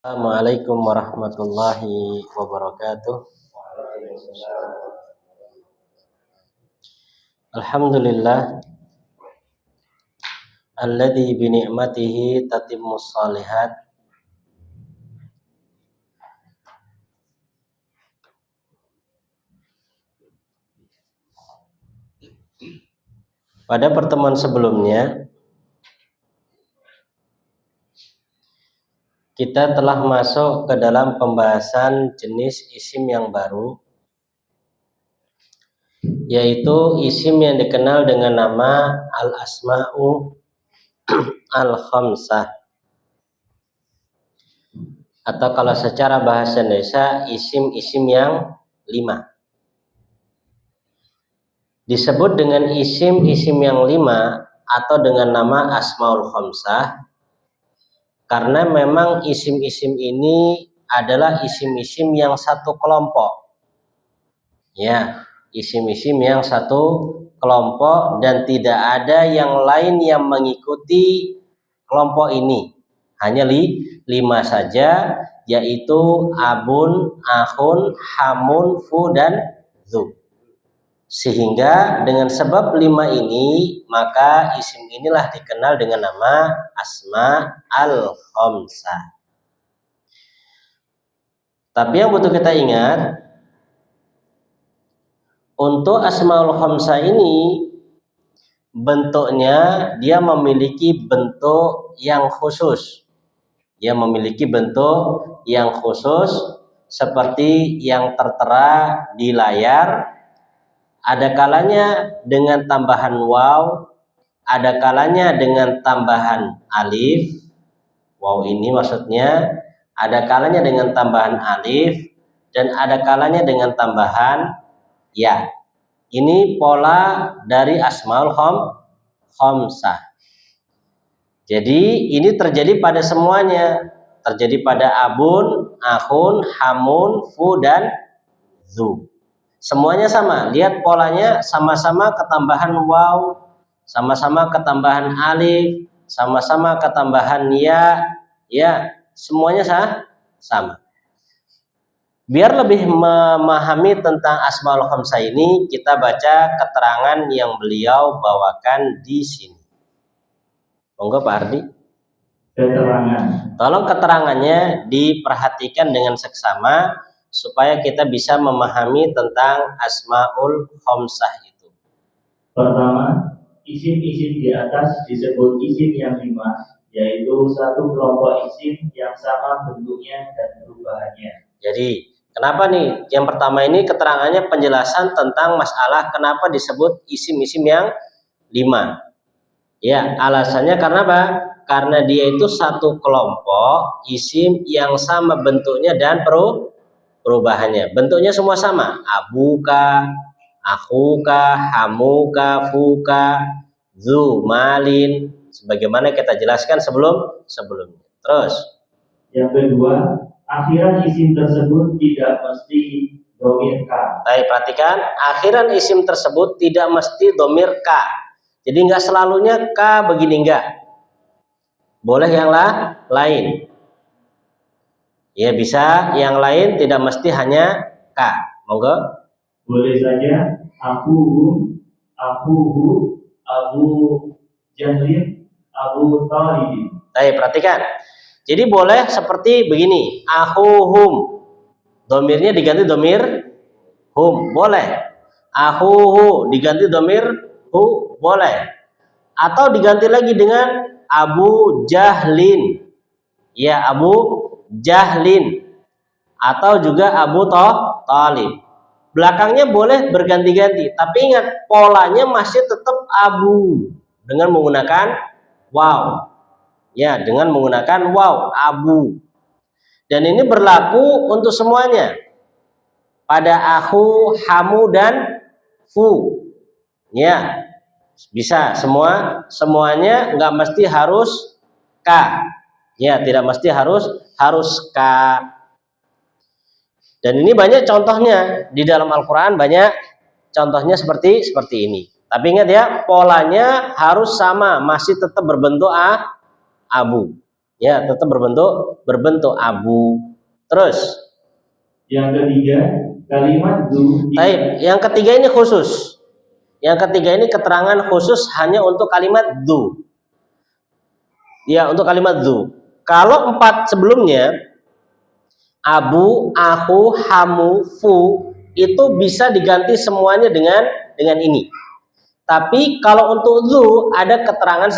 Assalamualaikum warahmatullahi wabarakatuh. Alhamdulillah alladzi bi ni'matihi tatimmus shalihat. Pada pertemuan sebelumnya kita telah masuk ke dalam pembahasan jenis isim yang baru, yaitu isim yang dikenal dengan nama al-asma'u al-khamsah, atau kalau secara bahasa Indonesia isim-isim yang 5. Disebut dengan isim-isim yang 5 atau dengan nama asmaul khamsah karena memang isim-isim ini adalah isim-isim yang satu kelompok. Ya, isim-isim yang satu kelompok dan tidak ada yang lain yang mengikuti kelompok ini. Hanya 5 saja, yaitu abun, akhun, hamun, fu, dan zu. Sehingga dengan sebab 5 ini, maka isim inilah dikenal dengan nama asma al-khamsah. Tapi yang butuh kita ingat, untuk asmaul khamsah ini bentuknya dia memiliki bentuk yang khusus. Dia memiliki bentuk yang khusus seperti yang tertera di layar. Ada kalanya dengan tambahan waw, ada kalanya dengan tambahan alif. Waw ini maksudnya, ada kalanya dengan tambahan alif, dan ada kalanya dengan tambahan ya. Ini pola dari asmaul khamsah. Jadi ini terjadi pada semuanya. Terjadi pada abun, akhun, hamun, fu, dan zu. Semuanya sama. Lihat polanya, sama-sama ketambahan waw, sama-sama ketambahan alif, sama-sama ketambahan ya. Ya, semuanya sama. Biar lebih memahami tentang asmaul khamsah ini, kita baca keterangan yang beliau bawakan di sini. Monggo Pak Ardi. Keterangan. Tolong keterangannya diperhatikan dengan seksama supaya kita bisa memahami tentang asmaul khamsah itu. Pertama, isim-isim di atas disebut isim yang 5, yaitu satu kelompok isim yang sama bentuknya dan perubahannya. Jadi kenapa nih? Yang pertama ini keterangannya penjelasan tentang masalah kenapa disebut isim-isim yang 5. Ya, alasannya karena apa? Karena dia itu satu kelompok isim yang sama bentuknya dan perubahannya. Bentuknya semua sama. Abuka, akhuka, hamuka, fuka, zu, malin. Sebagaimana kita jelaskan sebelumnya. Terus. Yang kedua, akhiran isim tersebut tidak mesti domir ka. Baik, perhatikan. Akhiran isim tersebut tidak mesti domir ka. Jadi nggak selalunya ka begini, enggak. Boleh yang lain. Ya bisa yang lain, tidak mesti hanya ka. Monggo. Boleh saja aku, Abu Jahlin, Abu Talib. Baik, perhatikan. Jadi boleh seperti begini. Ahuhum. Domirnya diganti domir hum. Boleh. Ahuhu diganti domir hu. Boleh. Atau diganti lagi dengan Abu Jahlin. Ya, Abu Jahlin. Atau juga Abu Talib. Belakangnya boleh berganti-ganti, tapi ingat polanya masih tetap abu dengan menggunakan waw. Ya, dengan menggunakan waw, abu. Dan ini berlaku untuk semuanya. Pada aku, hamu, dan fu. Ya, bisa semuanya, nggak mesti harus ka. Ya, tidak mesti harus ka. Dan ini banyak contohnya di dalam Al-Quran, banyak contohnya seperti ini. Tapi ingat ya, polanya harus sama, masih tetap berbentuk abu. Ya, tetap berbentuk abu. Terus Yang ketiga, kalimat du. Taib. Yang ketiga ini khusus. Yang ketiga ini keterangan khusus hanya untuk kalimat du. Ya, untuk kalimat du. Kalau 4 sebelumnya, abu, aku, hamu, fu, itu bisa diganti semuanya dengan ini. Tapi kalau untuk du ada keterangan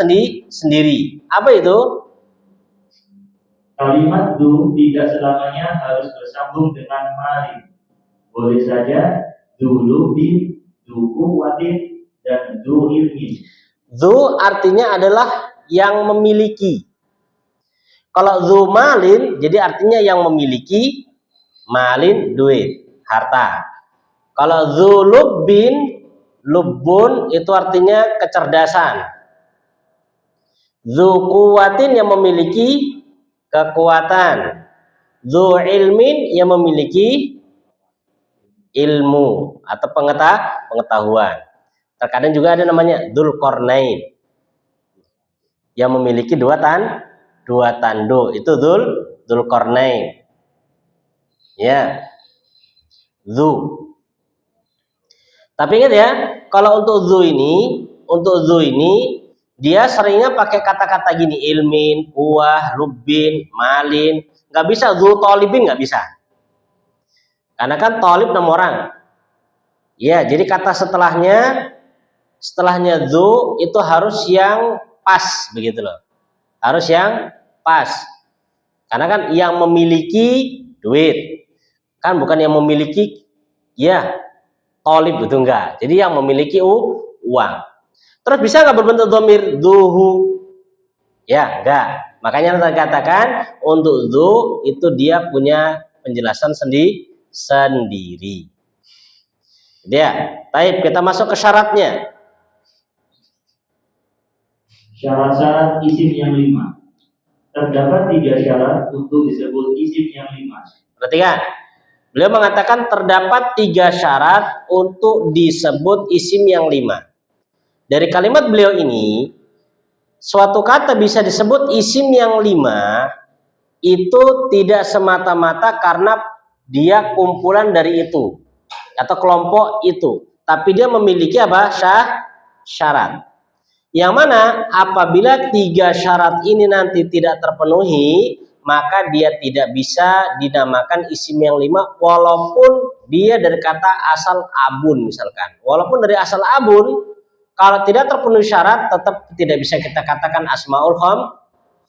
sendiri. Apa itu? Kalimat du tidak selamanya harus bersambung dengan malin. Boleh saja du lubin, du kuwatin, dan du ilmin. Du artinya adalah yang memiliki. Kalau du malin, jadi artinya yang memiliki, malin duit, harta. Kalau du lubbin, lubbun itu artinya kecerdasan. Du kuwatin yang memiliki kekuatan. Du ilmin yang memiliki ilmu atau pengetahuan. Terkadang juga ada namanya Dzulqarnain yang memiliki dua tanduk, itu Dzulqarnain. Ya. Dzu. Tapi ingat ya, kalau untuk dzu ini dia seringnya pakai kata-kata gini, ilmin, kuah, lubbin, malin. Nggak bisa dzu tolibin, nggak bisa. Karena kan tolib 6 orang. Ya, jadi kata setelahnya dzu itu harus yang pas begitu loh. Harus yang pas. Karena kan yang memiliki duit. Kan bukan yang memiliki ya tolib itu enggak. Jadi yang memiliki uang. Terus bisa nggak berbentuk dhamir duhu? Ya, enggak. Makanya saya katakan untuk dzu itu dia punya penjelasan sendiri. Ya, baik, kita masuk ke syaratnya. Syarat-syarat isim yang 5. Terdapat 3 syarat untuk disebut isim yang 5. Perhatikan, beliau mengatakan terdapat 3 syarat untuk disebut isim yang 5. Dari kalimat beliau ini, suatu kata bisa disebut isim yang 5 itu tidak semata-mata karena dia kumpulan dari itu atau kelompok itu, tapi dia memiliki apa? Syarat. Yang mana apabila 3 syarat ini nanti tidak terpenuhi, maka dia tidak bisa dinamakan isim yang 5 walaupun dia dari kata asal abun misalkan. Walaupun dari asal abun, kalau tidak terpenuhi syarat tetap tidak bisa kita katakan asmaul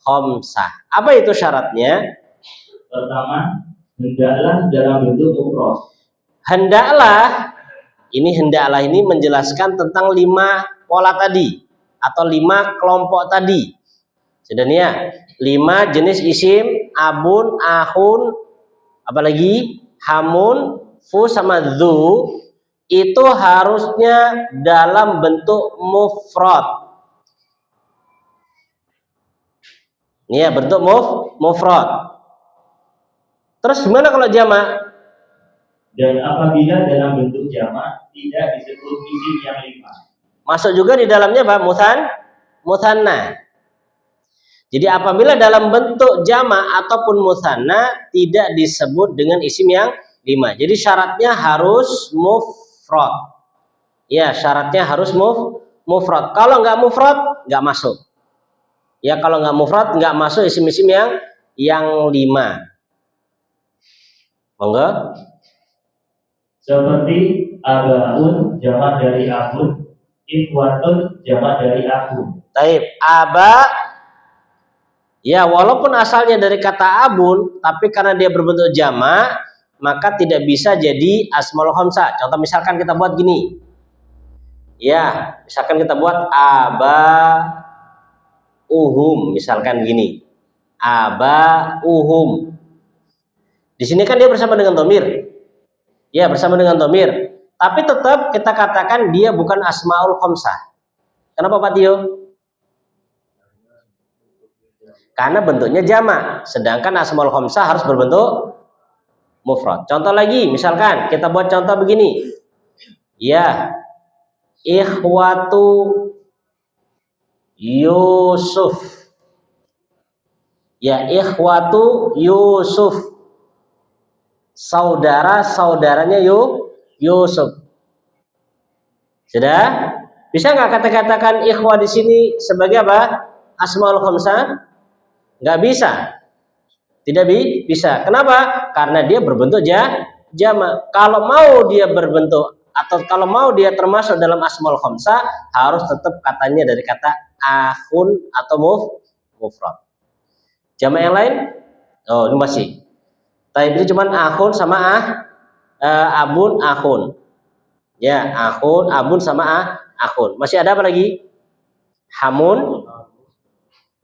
khamsah. Apa itu syaratnya? Pertama, hendaklah dalam bentuk mufrad. Hendaklah ini menjelaskan tentang 5 pola tadi atau 5 kelompok tadi. Sedangnya 5 jenis isim, abun, ahun, apalagi hamun, fu sama dzu itu harusnya dalam bentuk mufrad. Ini ya bentuk mufrad. Terus gimana kalau jamak? Dan apabila dalam bentuk jamak tidak disebut isim yang 5. Masuk juga di dalamnya Pak mutsanna. Jadi apabila dalam bentuk jamak ataupun mutsanna tidak disebut dengan isim yang 5. Jadi syaratnya harus mufrad. Ya, syaratnya harus mufrad. Kalau nggak mufrad, nggak masuk. Ya, kalau nggak mufrad, nggak masuk isim-isim yang 5. Monggo. Seperti abaun jamak dari abun, ikhwatun jamak dari akun. Taib, aba ya walaupun asalnya dari kata abun, tapi karena dia berbentuk jamak, maka tidak bisa jadi asmaul khamsah. Contoh misalkan kita buat gini. Ya, misalkan kita buat aba uhum, misalkan gini. Aba uhum. Di sini kan dia bersama dengan dhamir. Ya, bersama dengan dhamir. Tapi tetap kita katakan dia bukan asmaul khamsah. Kenapa Pak Tio? Karena bentuknya jamak, sedangkan asmaul khamsah harus berbentuk mufrad. Contoh lagi, misalkan kita buat contoh begini. Ya, ikhwatu Yusuf. Ya, ikhwatu Yusuf. Saudara-saudaranya Yusuf. Sudah? Bisa nggak katakan ikhwah di sini sebagai apa? Asmaul khamsah? Nggak bisa. Tidak bisa. Kenapa? Karena dia berbentuk jama. Kalau mau dia berbentuk atau kalau mau dia termasuk dalam asmaul khamsah, harus tetap katanya dari kata akhun atau mufrad. Jama yang lain? Oh, ini masih. Tapi itu cuma akhun sama abun akhun. Ya, akhun, abun sama akhun. Masih ada apa lagi? Hamun,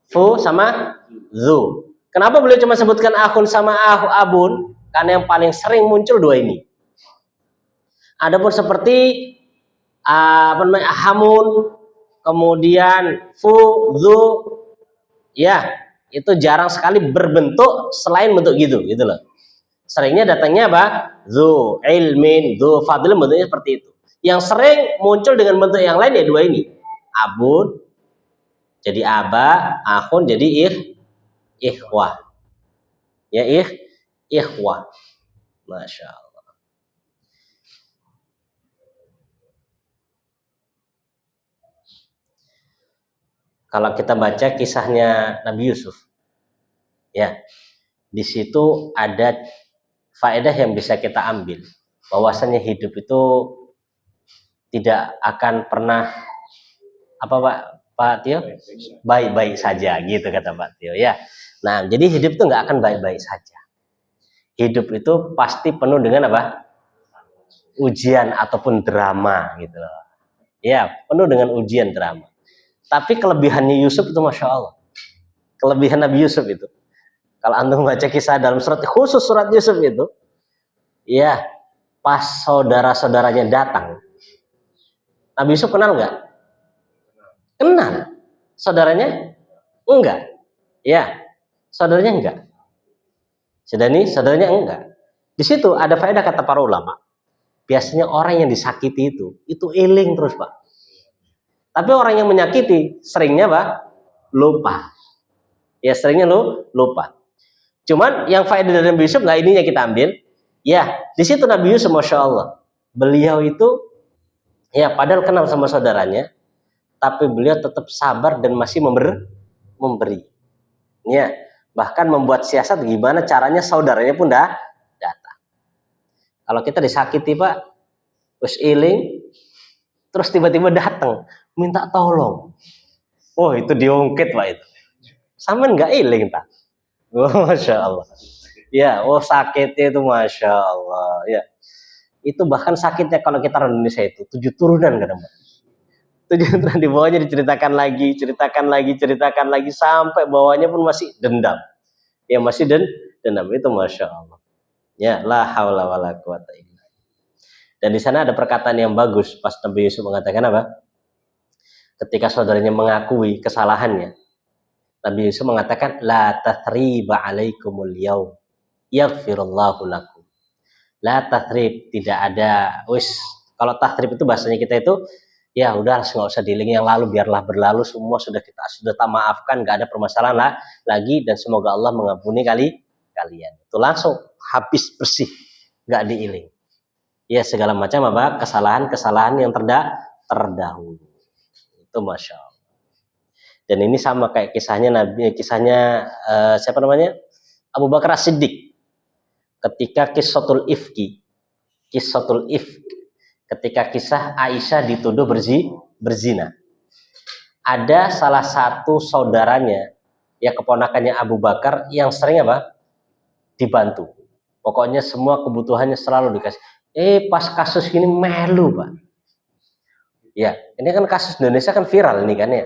fu sama zu. Kenapa beliau cuma sebutkan akhun sama abun? Karena yang paling sering muncul dua ini. Adapun seperti apa namanya, hamun, kemudian fu, zu, ya itu jarang sekali berbentuk selain bentuk gitu loh. Seringnya datangnya apa? Zu ilmin, zu fadlin, bentuknya seperti itu. Yang sering muncul dengan bentuk yang lain ya dua ini. Abun jadi aba, akhun jadi ikhwah. Ya ikhwah. Masya Allah. Kalau kita baca kisahnya Nabi Yusuf, ya di situ ada faedah yang bisa kita ambil, bahwasanya hidup itu tidak akan pernah apa Pak Tio? Baik-baik saja gitu kata Pak Tio ya. Nah, jadi hidup itu nggak akan baik-baik saja. Hidup itu pasti penuh dengan apa? Ujian ataupun drama gitu loh. Ya, penuh dengan ujian drama. Tapi kelebihannya Yusuf itu Masya Allah. Kelebihan Nabi Yusuf itu. Kalau antum baca kisah dalam surat, khusus surat Yusuf itu, ya pas saudara-saudaranya datang. Nabi Yusuf kenal nggak? Kenal. Saudaranya? Enggak. Ya, saudaranya enggak. Saudaranya enggak. Di situ ada faedah kata para ulama. Biasanya orang yang disakiti itu eling terus Pak. Tapi orang yang menyakiti seringnya Pak lupa. Ya seringnya lupa. Cuman yang faedah dari Nabi Yusuf nggak ininya kita ambil. Ya di situ Nabi Yusuf Masya Allah. Beliau itu ya padahal kenal sama saudaranya, tapi beliau tetap sabar dan masih memberi. Ya bahkan membuat siasat gimana caranya saudaranya pun dah datang. Kalau kita disakiti Pak, terus iling, terus tiba-tiba datang minta tolong. Oh itu diungkit Pak itu. Sama nggak iling tak? Oh, Masya Allah. Ya, oh sakitnya itu Masya Allah. Ya, itu bahkan sakitnya kalau kita orang Indonesia itu 7 turunan kadang Pak. 7 turunan di bawahnya diceritakan lagi, ceritakan lagi sampai bawahnya pun masih dendam. Ya masih dendam itu Masya Allah. Ya, la haula wala quwata illa. Dan di sana ada perkataan yang bagus pas Nabi Yusuf mengatakan apa? Ketika saudaranya mengakui kesalahannya, Nabi Yusuf mengatakan la tathriba alaikumul yaum yaghfirullahu lakum. La tathrib, tidak ada kalau tathrib itu bahasanya kita itu ya udah nggak usah diiling yang lalu, biarlah berlalu, semua sudah tak maafkan, nggak ada permasalahan lagi, dan semoga Allah mengampuni kalian. Itu langsung habis bersih, nggak diiling. Ya segala macam apa kesalahan yang terdahulu. Itu Masya Allah. Dan ini sama kayak kisahnya siapa namanya? Abu Bakar As-Siddiq. Ketika kisah ketika kisah Aisyah dituduh berzina. Ada salah satu saudaranya, ya keponakannya Abu Bakar yang sering apa? Dibantu. Pokoknya semua kebutuhannya selalu dikasih. Pas kasus ini melu, Pak. Ya, ini kan kasus Indonesia kan viral ini kan ya.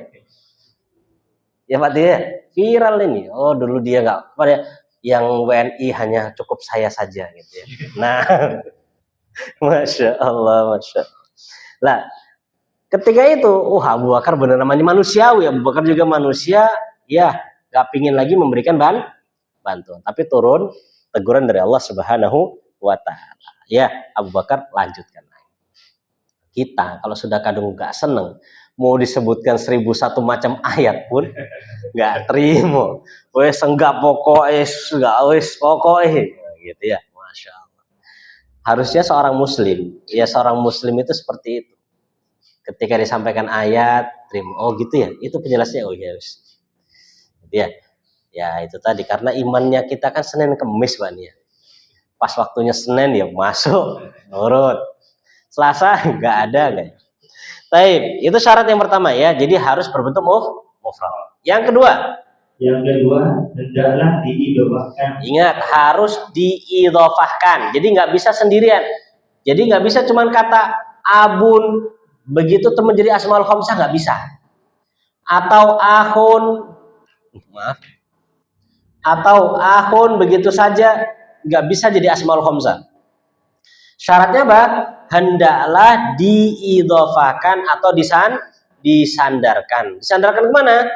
Ya Pak dia viral ini. Oh dulu dia nggak yang WNI hanya cukup saya saja gitu ya. Nah, Masya Allah, Masya Allah. Nah, ketika itu, Abu Bakar benar namanya manusiawi. Abu Bakar juga manusia, ya nggak pingin lagi memberikan bantuan. Tapi turun teguran dari Allah Subhanahu wa Ta'ala. Ya, Abu Bakar lanjutkan. Kita kalau sudah kadung nggak seneng mau disebutkan 1001 macam ayat pun nggak terima. Wes enggak pokoknya, enggak wes pokoknya, gitu ya. Masya Allah. Harusnya seorang muslim, ya seorang muslim itu seperti itu. Ketika disampaikan ayat, terima. Oh gitu ya, itu penjelasannya. Oh ya, wes. Gitu ya. Ya itu tadi karena imannya kita kan Senin Kemis Bang ya. Pas waktunya Senin ya masuk, nurut. Selasa nggak ada kan. Baik, itu syarat yang pertama ya. Jadi harus berbentuk mufrad. Yang kedua, hendaklah diidofahkan. Ingat, harus diidofahkan. Jadi nggak bisa sendirian. Jadi nggak bisa cuman kata abun begitu tuh menjadi asmaul khamsah, nggak bisa. Atau ahun, maaf. Atau ahun begitu saja nggak bisa jadi asmaul khamsah. Syaratnya apa? Hendaklah diidofahkan atau disandarkan. Disandarkan kemana?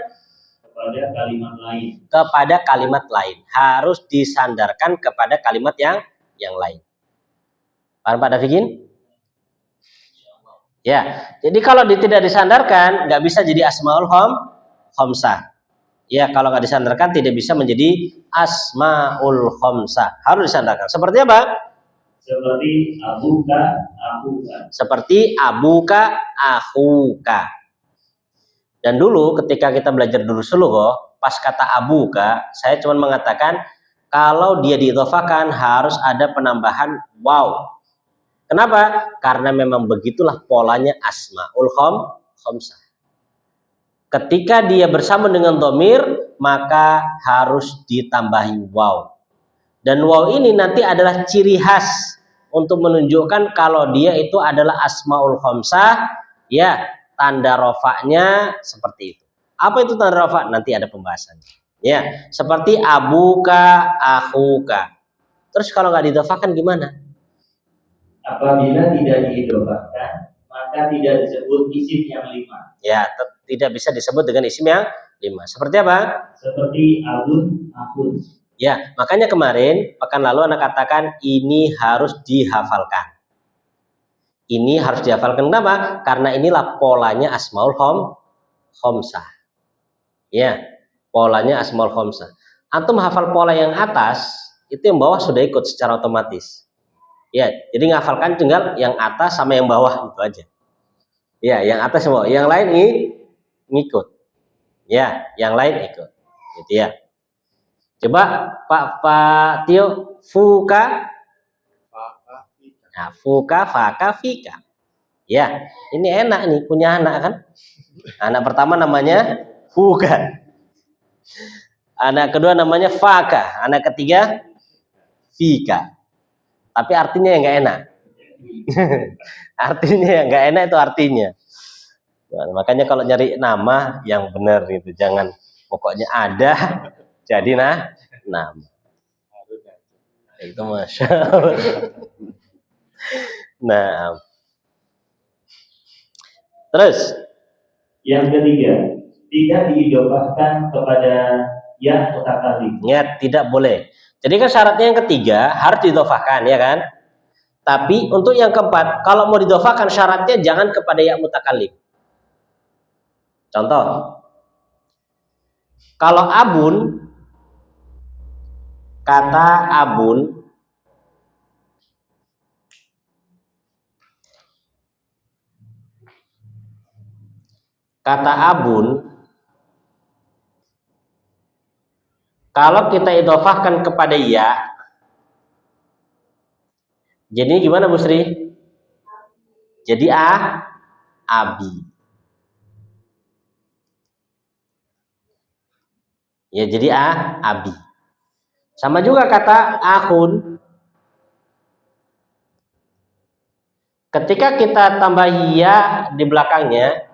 Kepada kalimat lain. Kepada kalimat lain. Harus disandarkan kepada kalimat yang lain. Paham Pak Dafikin? Ya, jadi kalau tidak disandarkan nggak bisa jadi asmaul khamsah. Ya, kalau nggak disandarkan tidak bisa menjadi asmaul khamsah. Harus disandarkan. Seperti apa? Seperti abuka, abuka. Seperti abuka, akhuka. Dan dulu ketika kita belajar dulu pas kata abuka, saya cuma mengatakan kalau dia diidhofakan harus ada penambahan waw. Kenapa? Karena memang begitulah polanya asmaul khamsah. Ketika dia bersama dengan dhamir, maka harus ditambahi waw. Dan waw ini nanti adalah ciri khas untuk menunjukkan kalau dia itu adalah asmaul khamsah, ya tanda rofaknya seperti itu. Apa itu tanda rofak? Nanti ada pembahasannya. Ya, seperti abuka, akhuka. Terus kalau nggak diidhofakan gimana? Apabila tidak diidhofakan, maka tidak disebut isim yang 5. Ya, tidak bisa disebut dengan isim yang 5. Seperti apa? Seperti abun, akun. Ya, makanya kemarin pekan lalu anak katakan ini harus dihafalkan. Ini harus dihafalkan kenapa? Karena inilah polanya asmaul khamsah. Ya, polanya asmaul khamsah. Antum hafal pola yang atas, itu yang bawah sudah ikut secara otomatis. Ya, jadi ngafalkan tinggal yang atas sama yang bawah itu aja. Ya, yang atas semua, yang lain ngikut. Ya, yang lain ikut. Gitu ya. Coba Pak Tio, fuka, nah, fuka, faka, fika. Ya, ini enak nih punya anak kan. Anak pertama namanya fuka, anak kedua namanya faka, anak ketiga fika. Tapi artinya yang nggak enak. Artinya yang nggak enak itu artinya. Nah, makanya kalau nyari nama yang benar gitu, jangan pokoknya ada jadi nama. Itu Masya Allah. Nah, terus yang ketiga, tidak diidofahkan kepada ya mutakallim. Ya, tidak boleh. Jadi kan syaratnya yang ketiga harus didofahkan ya kan. Tapi untuk yang keempat, kalau mau didofahkan syaratnya jangan kepada ya mutakallim. Contoh, kalau abun, kata abun kalau kita idhofahkan kepada ya, jadi gimana Bu Sri? Jadi abi. Ya jadi abi. Sama juga kata ahun. Ketika kita tambah ya di belakangnya,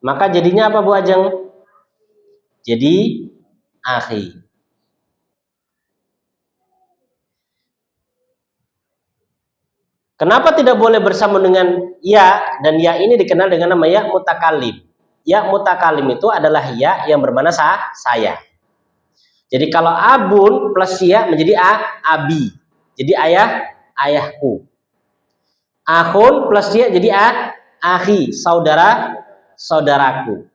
maka jadinya apa Bu Ajeng? Jadi akhi. Kenapa tidak boleh bersama dengan ya, dan ya ini dikenal dengan nama ya mutakalim. Ya mutakalim itu adalah ya yang bermakna saya. Jadi kalau abun plus ya menjadi abi. Jadi ayahku. Ahun plus ya jadi akhi, saudaraku.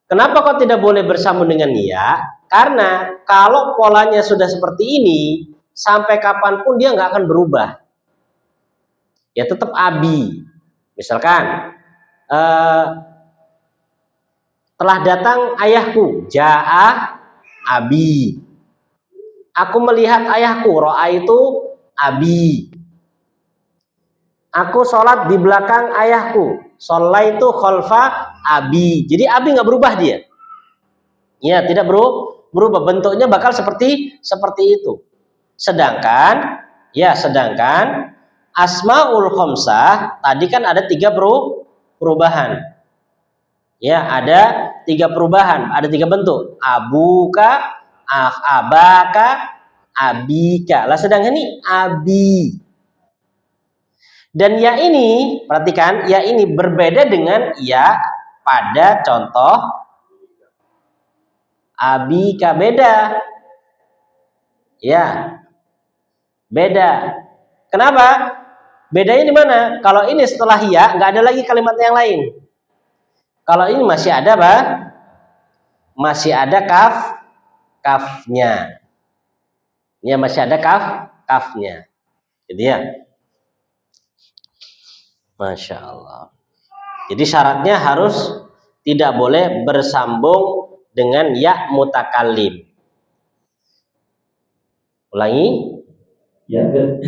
Kenapa kok tidak boleh bersambung dengan ya? Karena kalau polanya sudah seperti ini, sampai kapanpun dia nggak akan berubah. Ya tetap abi. Misalkan telah datang ayahku, jaa abi. Aku melihat ayahku, ro'a itu abi. Aku sholat di belakang ayahku, sholaitu khalfa abi. Jadi abi nggak berubah dia. Ya, tidak berubah. Bentuknya bakal seperti itu. Sedangkan asmaul khamsah tadi kan ada 3 perubahan. Ya, ada 3 perubahan, ada 3 bentuk. Abuka, abaka, abika. Lah sedangkan ini abi. Dan ya ini, perhatikan, ya ini berbeda dengan ya pada contoh abika, beda. Ya, beda. Kenapa? Bedanya di mana? Kalau ini setelah ya, nggak ada lagi kalimat yang lain. Kalau ini masih ada apa? Masih ada kafnya. Ya, masih ada kafnya. Jadi ya. Masya Allah. Jadi syaratnya harus tidak boleh bersambung dengan ya mutakallim. Ulangi. Yang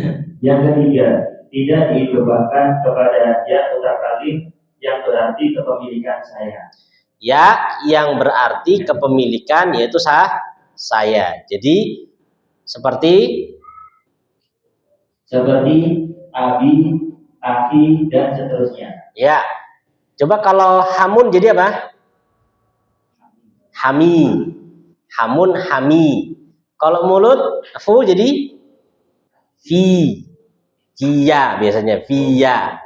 ketiga, tidak diidhofahkan kepada ya mutakallim yang berarti kepemilikan saya. Ya yang berarti kepemilikan yaitu saya. Jadi seperti abi, akhi dan seterusnya. Ya. Coba kalau hamun jadi apa? Hami. Hamun hami. Kalau mulut fu jadi via biasanya via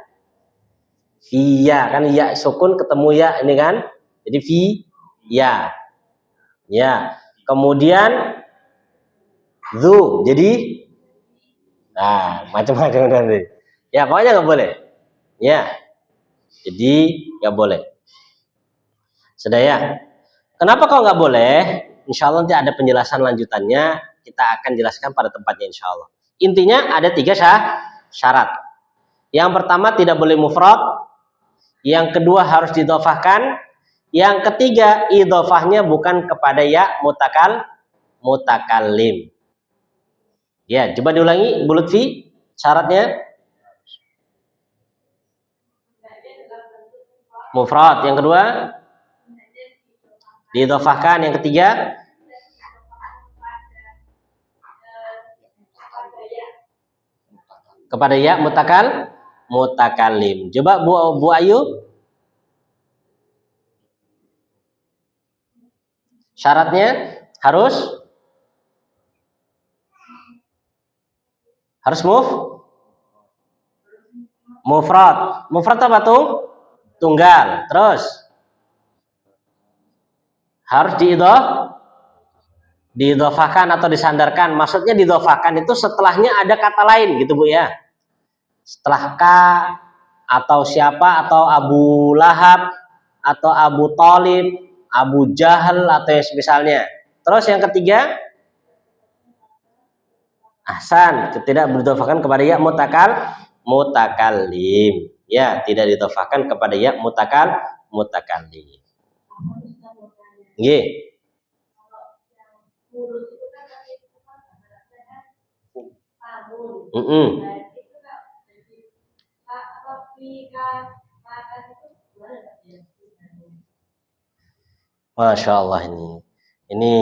kan ya sukun ketemu ya ini kan jadi ya kemudian zu jadi macam-macam nanti ya pokoknya nggak boleh ya jadi nggak boleh sudah ya. Kenapa kok nggak boleh? Insya Allah nanti ada penjelasan lanjutannya, kita akan jelaskan pada tempatnya insya Allah. Intinya ada 3 syarat. Yang pertama tidak boleh mufrad, yang kedua harus didhofahkan, yang ketiga idhofahnya bukan kepada ya mutakallim. Ya, coba diulangi Bu Lutfi syaratnya. Mufrad, yang kedua didhofahkan, yang ketiga kepada ya mutakallim. Coba Bu Ayu. Syaratnya harus mufrad. Mufrad apa tuh? Tunggal. Terus harus diidhofahkan atau disandarkan. Maksudnya diidhofahkan itu setelahnya ada kata lain gitu Bu ya. Setelah K atau siapa atau Abu Lahab atau Abu Thalib, Abu Jahal atau yang misalnya. Terus yang ketiga ahsan, tidak didhofahkan kepada ya mutakallim. Ya, tidak didhofahkan kepada ya mutakallim. Nggih. Masya Allah ini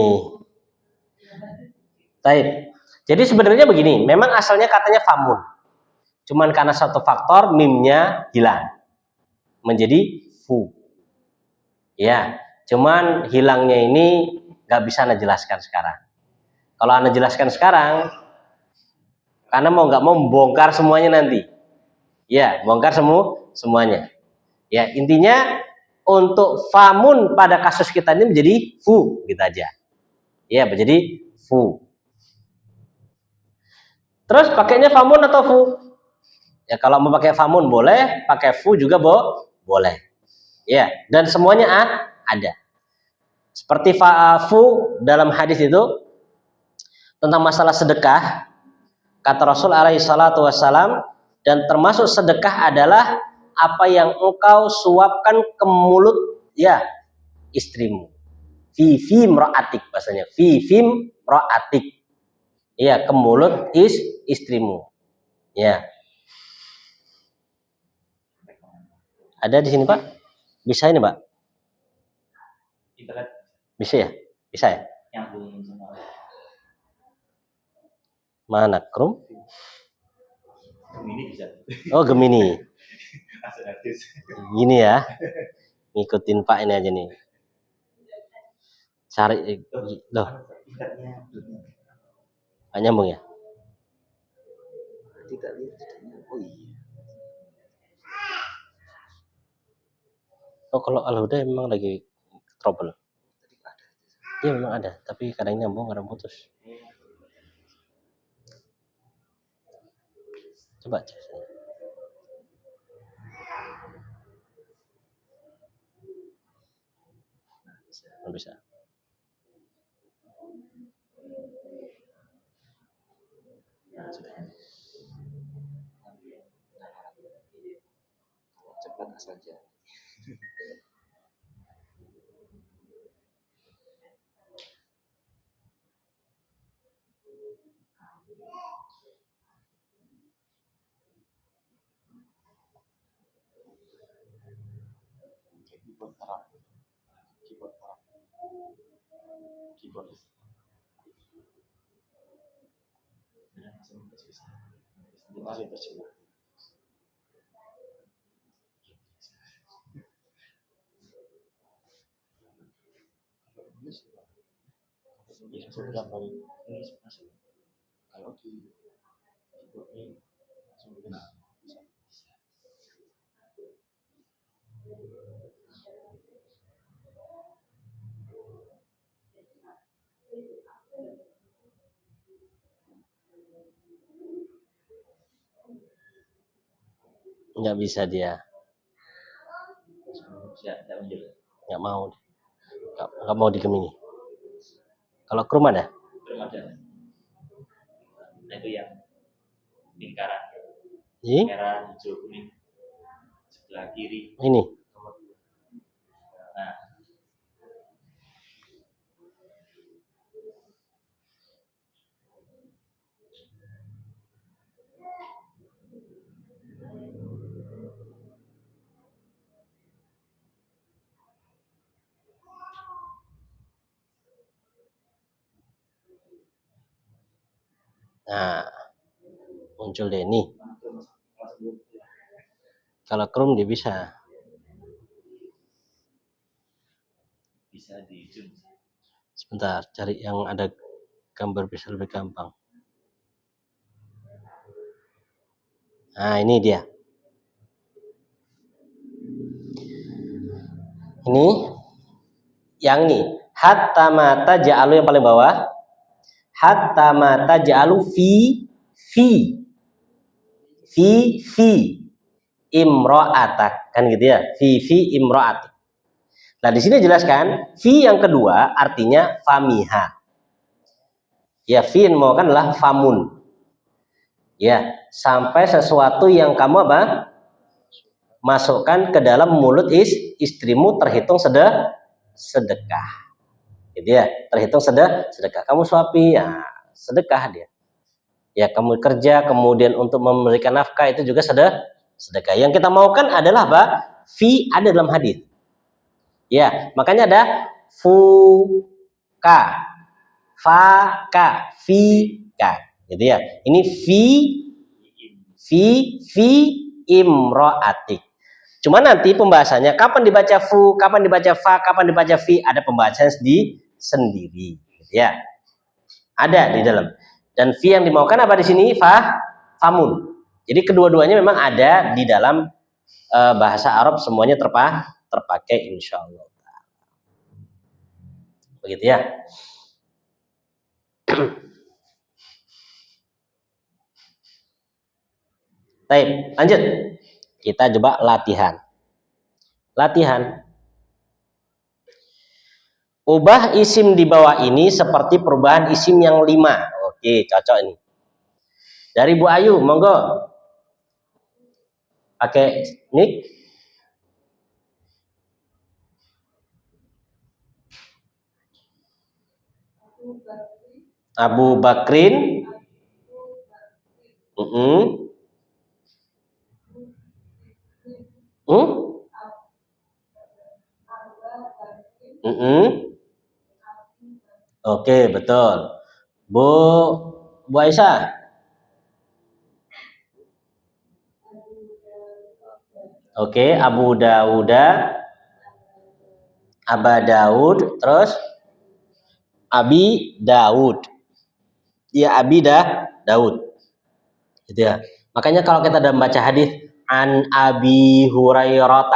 baik. Jadi sebenarnya begini, memang asalnya katanya famun, cuman karena satu faktor mimnya hilang menjadi fu. Ya, cuman hilangnya ini nggak bisa Anda jelaskan sekarang. Kalau Anda jelaskan sekarang, karena mau nggak mau bongkar semuanya nanti. Ya, bongkar semuanya. Ya, intinya untuk famun pada kasus kita ini menjadi fu gitu aja. Ya, menjadi fu. Terus pakainya famun atau fu? Ya kalau mau pakai famun boleh, pakai fu juga boleh. Ya, dan semuanya ada. Seperti fa'afu dalam hadis itu tentang masalah sedekah, kata Rasul alaihi salatu wassalam, dan termasuk sedekah adalah apa yang engkau suapkan ke mulut ya istrimu. Fi mra'atik bahasanya. Fi mra'atik. Ya, ke mulut istrimu. Ya. Ada di sini, Pak? Bisa ini, Pak? Internet Bisa ya? Bisa ya? nyambung sama Mana Chrome? Gemini bisa. Oh, Gemini. Gratis. Gini ya. Ngikutin Pak ini aja nih. Cari loh. Internetnya Nggak nyambung ya? tidak lihat. Oh iya. Oh, kalau Al-Huda memang lagi trouble. Iya memang ada, tapi kadang nyambung, kadang putus. Coba cek. Nggak bisa. Nah, sudah. Cepat saja. Keyboard. Nggak bisa dia. Nggak mau. Nggak mau di Gemini. Kalau Chrome ada? Belum ada. Nah, itu yang lingkaran Ini? merah, hijau, kuning sebelah kiri. Ini. Nah, Nah, muncul deh nih. Kalau Chrome dia bisa. bisa di zoom. Sebentar, cari yang ada gambar bisa lebih gampang. Nah, ini dia. Ini yang ini. Hatta mata ja'alu yang paling bawah. Hatta mata ja'alu fi imra'atak, kan gitu ya. Fi imra'atik. Nah, di sini jelaskan fi yang kedua artinya famiha. Ya, fi yang mau kan adalah famun. Ya, sampai sesuatu yang kamu apa? Masukkan ke dalam mulut istrimu terhitung sedekah. Gitu ya, terhitung sedekah. Kamu suapi, ya sedekah dia. Ya, kamu kerja kemudian untuk memberikan nafkah itu juga sedekah. Yang kita maukan adalah apa? Fi ada dalam hadis. Ya, makanya ada fuka, faka, fika, gitu ya. Ini fi imro'atik. Cuma nanti pembahasannya kapan dibaca fu, kapan dibaca fa, kapan dibaca fi, ada pembahasan sendiri, gitu ya. Ada di dalam. Dan fi yang dimaukan apa di sini? Famun. Jadi kedua-duanya memang ada di dalam bahasa Arab, semuanya terpakai insyaallah. Begitu ya. Baik, lanjut. Kita coba latihan. Latihan. Ubah isim di bawah ini seperti perubahan isim yang 5. Oke, cocok ini. Dari Bu Ayu, monggo. Pakai mic. Abu Bakrin. Oke, betul. Bu Aisyah. Oke, Abu Dawuda, Aba Daud, terus Abi Daud. Ya, Daud. Gitu ya. Makanya kalau kita dalam baca hadis an Abi Hurairah,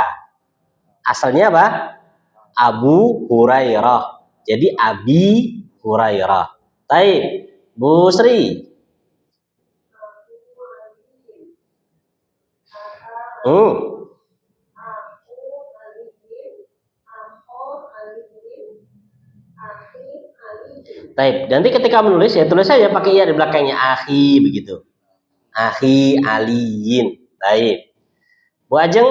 asalnya apa? Abu Hurairah. Jadi Abi Hurairah. Baik, Bu Sri. Baik, nanti ketika menulis ya tulis saja pakai ya di belakangnya akhi begitu. Akhi aliyin. Baik. Bu Ajeng.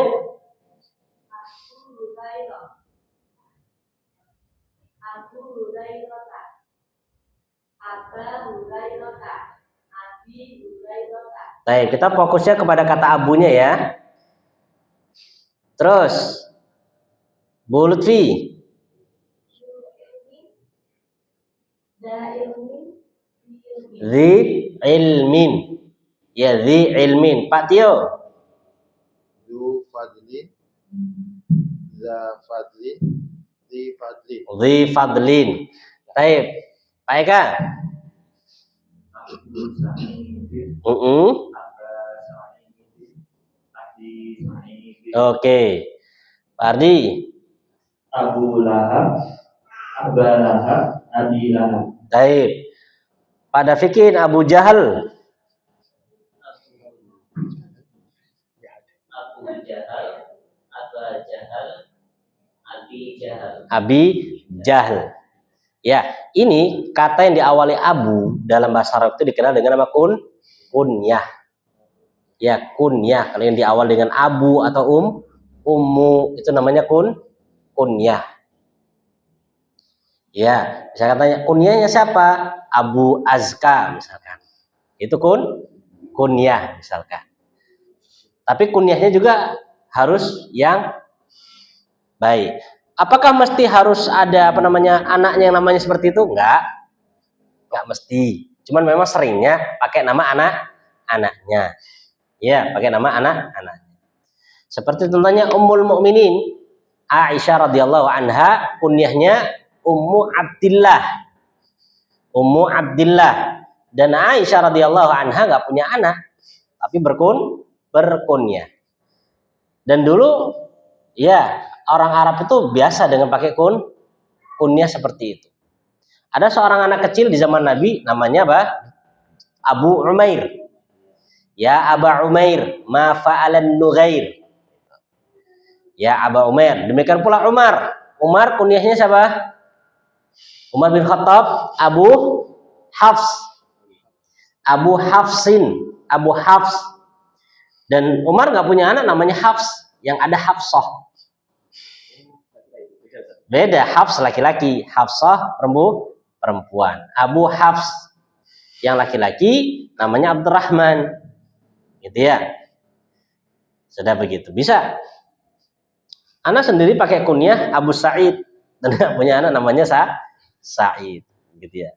Baik, kita fokusnya kepada kata abunya ya. Terus Bu Lutfi. Zi ilmin. Ya, zi ilmin. Pak Tio. Zu fadlin. Za fadlin. Zi fadlin. Zi fadlin. Baik. Pak Eka. Oke. Pak Ardi. Abu Lahab, Aba Lahab, Abi Lahab. Baik. Pak Dafikin, Abu Jahal. Abu Jahal, Aba Jahal, Abi Jahal. Abi Jahal. Ya, ini kata yang diawali abu dalam bahasa Arab itu dikenal dengan nama kunyah. Ya, kunyah. Kalau yang diawali dengan abu atau ummu itu namanya kunyah. Ya, misalkan tanya kunyahnya siapa? Abu Azka misalkan. Itu kunyah misalkan. Tapi kunyahnya juga harus yang baik. Apakah mesti harus ada anaknya yang namanya seperti itu? Enggak mesti. Cuman memang seringnya pakai nama anaknya. Ya, pakai nama anaknya. Seperti contohnya Ummul Mukminin Aisyah radhiyallahu anha, kunyahnya Ummu Abdillah. Dan Aisyah radhiyallahu anha nggak punya anak, tapi berkunyah. Dan dulu ya orang Arab itu biasa dengan pakai kunyah seperti itu. Ada seorang anak kecil di zaman Nabi namanya apa? Abu Umair. Ya Aba Umair, ma fa'alan Nughair. Ya Aba Umair. Demikian pula Umar. Umar kunyahnya siapa? Umar bin Khattab, Abu Hafs. Abu Hafsin, Abu Hafs. Dan Umar nggak punya anak namanya Hafs, yang ada Hafsah. Beda, Hafs laki-laki, Hafsah perempuan. Abu Hafs yang laki-laki namanya Abdurrahman. Gitu ya. Sudah begitu. Bisa. Anak sendiri pakai kunyah Abu Sa'id dan nggak punya anak namanya Sa'id. Gitu ya.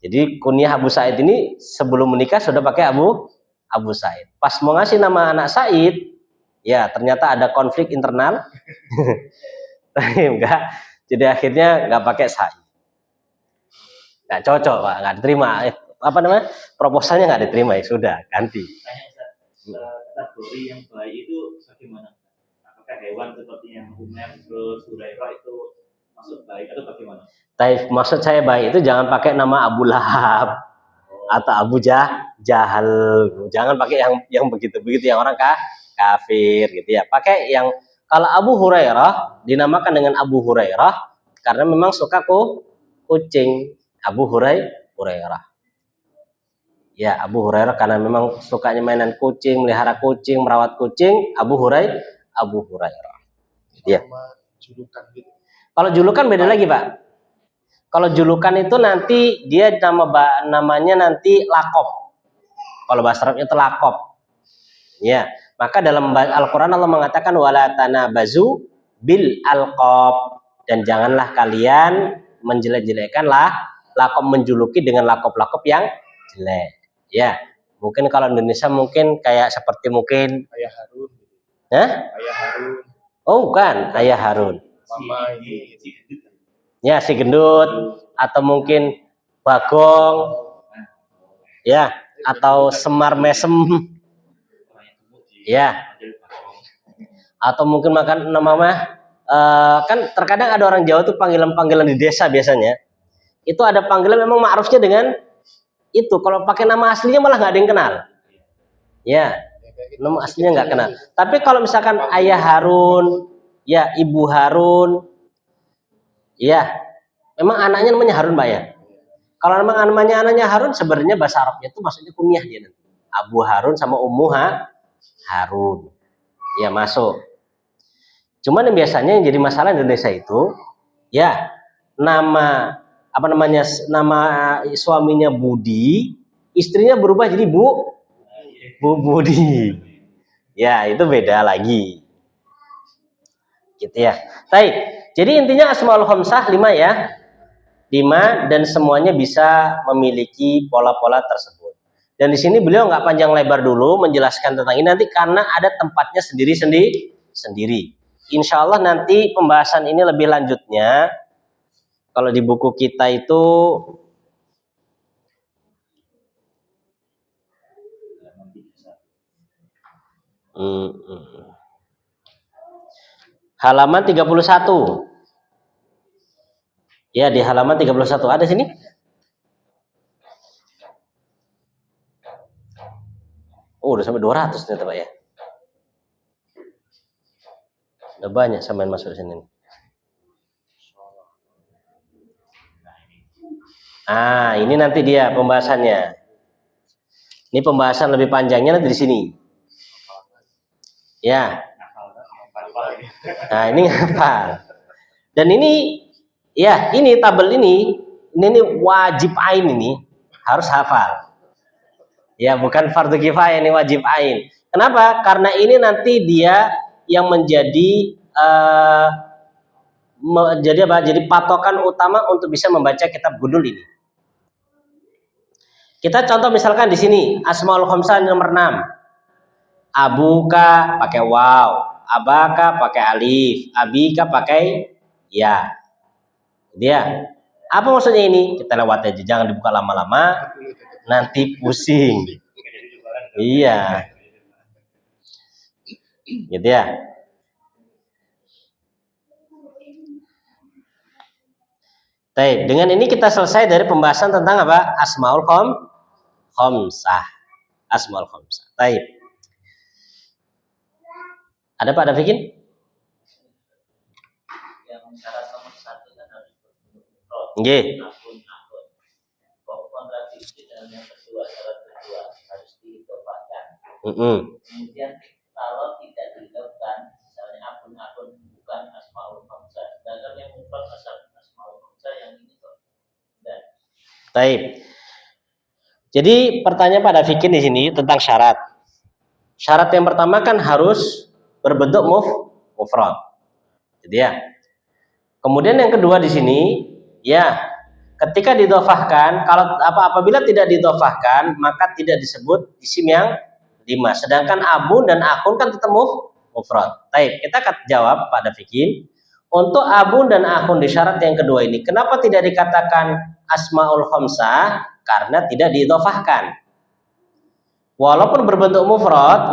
Jadi kunyah Abu Sa'id ini sebelum menikah sudah pakai Abu Sa'id. Pas mau ngasih nama anak Sa'id, ya ternyata ada konflik internal. Enggak. Jadi akhirnya nggak pakai Sa'id. Nggak cocok, Pak. Nggak diterima. Proposalnya nggak diterima, ya sudah ganti. Kategori yang baik itu bagaimana? Apakah hewan seperti yang Umar terus Hurairah itu masuk baik atau bagaimana? Maksud saya baik itu jangan pakai nama Abu Lahab atau Abu Jahal. Jangan pakai yang begitu yang orang kafir gitu ya. Pakai yang Kalau Abu Hurairah dinamakan dengan Abu Hurairah karena memang suka kucing. Abu Hurairah. Ya, Abu Hurairah karena memang sukanya mainan kucing, melihara kucing, merawat kucing. Abu Hurairah. Ya. Nama julukan gitu. Kalau julukan beda lagi, Pak. Kalau julukan itu nanti dia namanya nanti lakop. Kalau bahasa Arabnya itu lakop. Ya, maka dalam Al-Qur'an Allah mengatakan wala tanabazu bil alqab, dan janganlah kalian menjelek-jelekkan lakop, menjuluki dengan lakop-lakop yang jelek. Ya, mungkin kalau Indonesia mungkin kayak seperti mungkin Ayah Harun. Hah? Ayah Harun. Oh, bukan, Ayah Harun. Mama ini. Ya, si gendut atau mungkin Bagong. Ya, atau Semar Mesem. Ya. Atau mungkin makan nama kan terkadang ada orang Jawa tuh panggilan-panggilan di desa biasanya. Itu ada panggilan memang ma'rufnya dengan itu. Kalau pakai nama aslinya malah nggak ada yang kenal. Ya, nama aslinya nggak kenal. Tapi kalau misalkan Ayah Harun, ya Ibu Harun, ya memang anaknya namanya Harun, Pak ya. Kalau memang namanya anaknya Harun, sebenarnya bahasa Arabnya itu maksudnya kunyah dia nanti. Abu Harun sama Ummu Harun. Ya masuk. Cuman yang biasanya yang jadi masalah di Indonesia itu, ya nama nama suaminya Budi, istrinya berubah jadi Bu Budi. Ya, itu beda lagi. Gitu ya. Baik. Jadi intinya Asmaul Khamsah 5 ya. 5 dan semuanya bisa memiliki pola-pola tersebut. Dan di sini beliau nggak panjang lebar dulu menjelaskan tentang ini nanti karena ada tempatnya sendiri. Insya Allah nanti pembahasan ini lebih lanjutnya. Kalau di buku kita itu halaman 31. Ya, di halaman 31 ada sini. Oh, udah sampai 200 ternyata, Pak ya. Udah banyak sampean masuk sini. Ini nanti dia pembahasannya. Ini pembahasan lebih panjangnya nanti di sini. Ya. Nah, ini hafal. Dan ini ya, ini tabel ini wajib ain, ini harus hafal. Ya, bukan fardu kifayah, ini wajib ain. Kenapa? Karena ini nanti dia yang menjadi jadi patokan utama untuk bisa membaca kitab Gundul ini. Kita contoh misalkan di sini Asmaul Khamsah nomor 6. Abuka pakai waw, abaka pakai alif, abika pakai ya. Dia. Apa maksudnya ini? Kita lewat aja, jangan dibuka lama-lama. Nanti pusing. Iya. Gitu ya. Baik, dengan ini kita selesai dari pembahasan tentang apa? Asmaul Khamsah. Asmaul Khamsah. Baik. Ada Pak Dafikin? Yang syarat nomor 1 kan harus berbentuk Nggih. kontradiksi dengan yang kedua, syarat kedua harus diidofahkan. Kemudian kalau tidak diidofahkan, misalnya akun-akun bukan Asmaul Khamsah, sedangkan yang mufrad Asmaul Khamsah yang ini kok. Baik. Jadi pertanyaan Pak Dafikin di sini tentang syarat. Syarat yang pertama kan harus berbentuk mufrad. Jadi ya. Kemudian yang kedua di sini, ya, ketika didhofahkan, apabila tidak didhofahkan, maka tidak disebut isim yang 5. Sedangkan abun dan akhun kan tetap mufrad. Baik, kita akan jawab Pak Dafikin. Untuk abun dan akhun di syarat yang kedua ini, kenapa tidak dikatakan Asmaul Khamsah? Karena tidak didhofahkan. Walaupun berbentuk mufrad,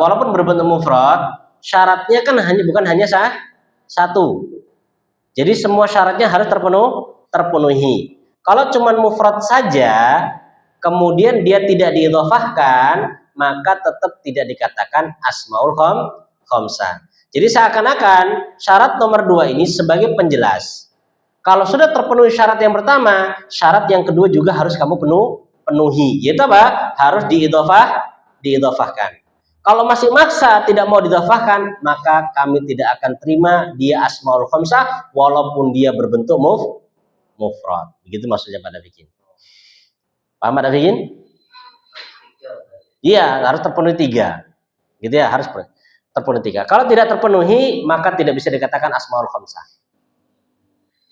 syaratnya kan bukan hanya satu. Jadi semua syaratnya harus terpenuhi. Kalau cuma mufrad saja, kemudian dia tidak diidhofahkan, maka tetap tidak dikatakan Asmaul Khamsah. Jadi seakan-akan syarat nomor 2 ini sebagai penjelas. Kalau sudah terpenuhi syarat yang pertama, syarat yang kedua juga harus kamu penuhi. Yaitu apa? Harus diidhofahkan. Kalau masih maksa tidak mau diidhofahkan, maka kami tidak akan terima dia asmaul khamsah walaupun dia berbentuk mufrad. Begitu maksudnya Pak Dafikin. Paham Pak Dafikin? Iya, harus terpenuhi 3. Gitu ya, harus terpenuhi 3. Kalau tidak terpenuhi, maka tidak bisa dikatakan asmaul khamsah.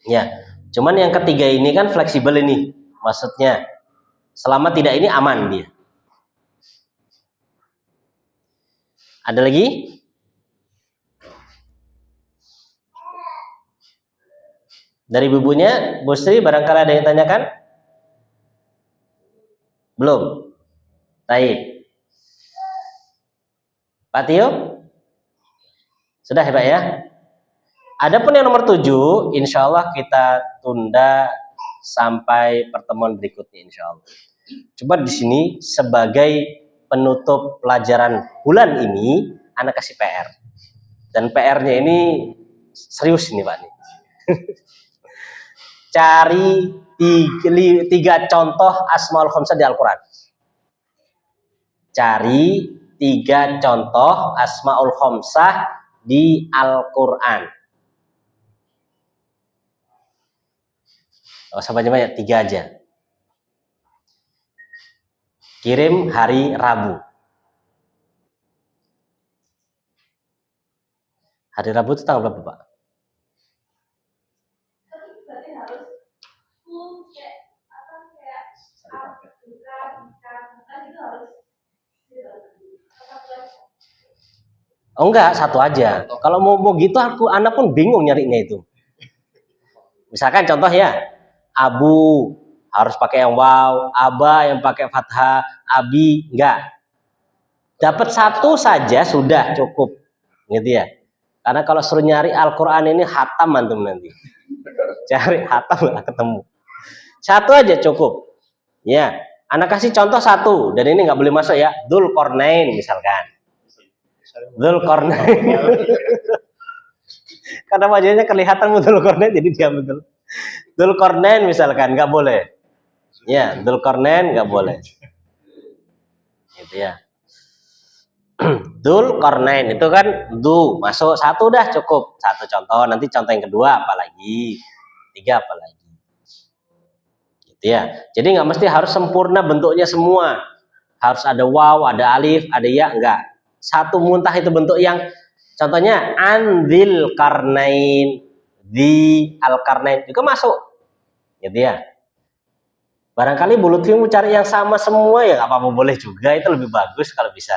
Ya, cuman yang ketiga ini kan fleksibel ini. Maksudnya, selama tidak ini aman dia. Ada lagi? Dari bubunya, Bu Sri barangkali ada yang tanyakan? Belum? Baik. Pak Tio? Sudah ya Pak ya? Adapun yang nomor 7, insya Allah kita tunda sampai pertemuan berikutnya insya Allah. Coba di sini sebagai penutup pelajaran bulan ini, anak kasih PR. Dan PR-nya ini serius ini Pak. Cari 3 contoh asmaul khamsah di Al-Quran. Cari 3 contoh asmaul khamsah di Al-Quran. Oh, banyak 3 aja. Kirim hari Rabu. Hari Rabu itu tanggal berapa, Pak? Oh enggak, 1 aja. Kalau mau gitu anak pun bingung nyarinya itu. Misalkan contoh ya, Abu harus pakai yang waw, Aba yang pakai fathah, Abi enggak. Dapat 1 saja sudah cukup. Gitu ya. Karena kalau suruh nyari Al-Qur'an ini hatam antum nanti. Cari hatam enggak ketemu. 1 aja cukup. Ya, anak kasih contoh 1 dan ini nggak boleh masuk ya. Dzulqarnain misalkan. Dzulqarnain. Karena wajahnya kelihatan Dzulqarnain jadi dia betul. Dzulqarnain misalkan nggak boleh. Ya, Dzulqarnain nggak boleh. Gitu ya. Dzulqarnain itu kan masuk 1 dah cukup. 1 contoh, nanti contoh yang kedua apalagi? 3 apalagi? Gitu ya. Jadi nggak mesti harus sempurna bentuknya semua. Harus ada waw, ada alif, ada ya, enggak. 1 muntah itu bentuk yang contohnya anzil karnain, di al karnain juga masuk. Gitu ya. Barangkali Bu Lutfi mau cari yang sama semua ya nggak apa-apa, boleh juga, itu lebih bagus kalau bisa.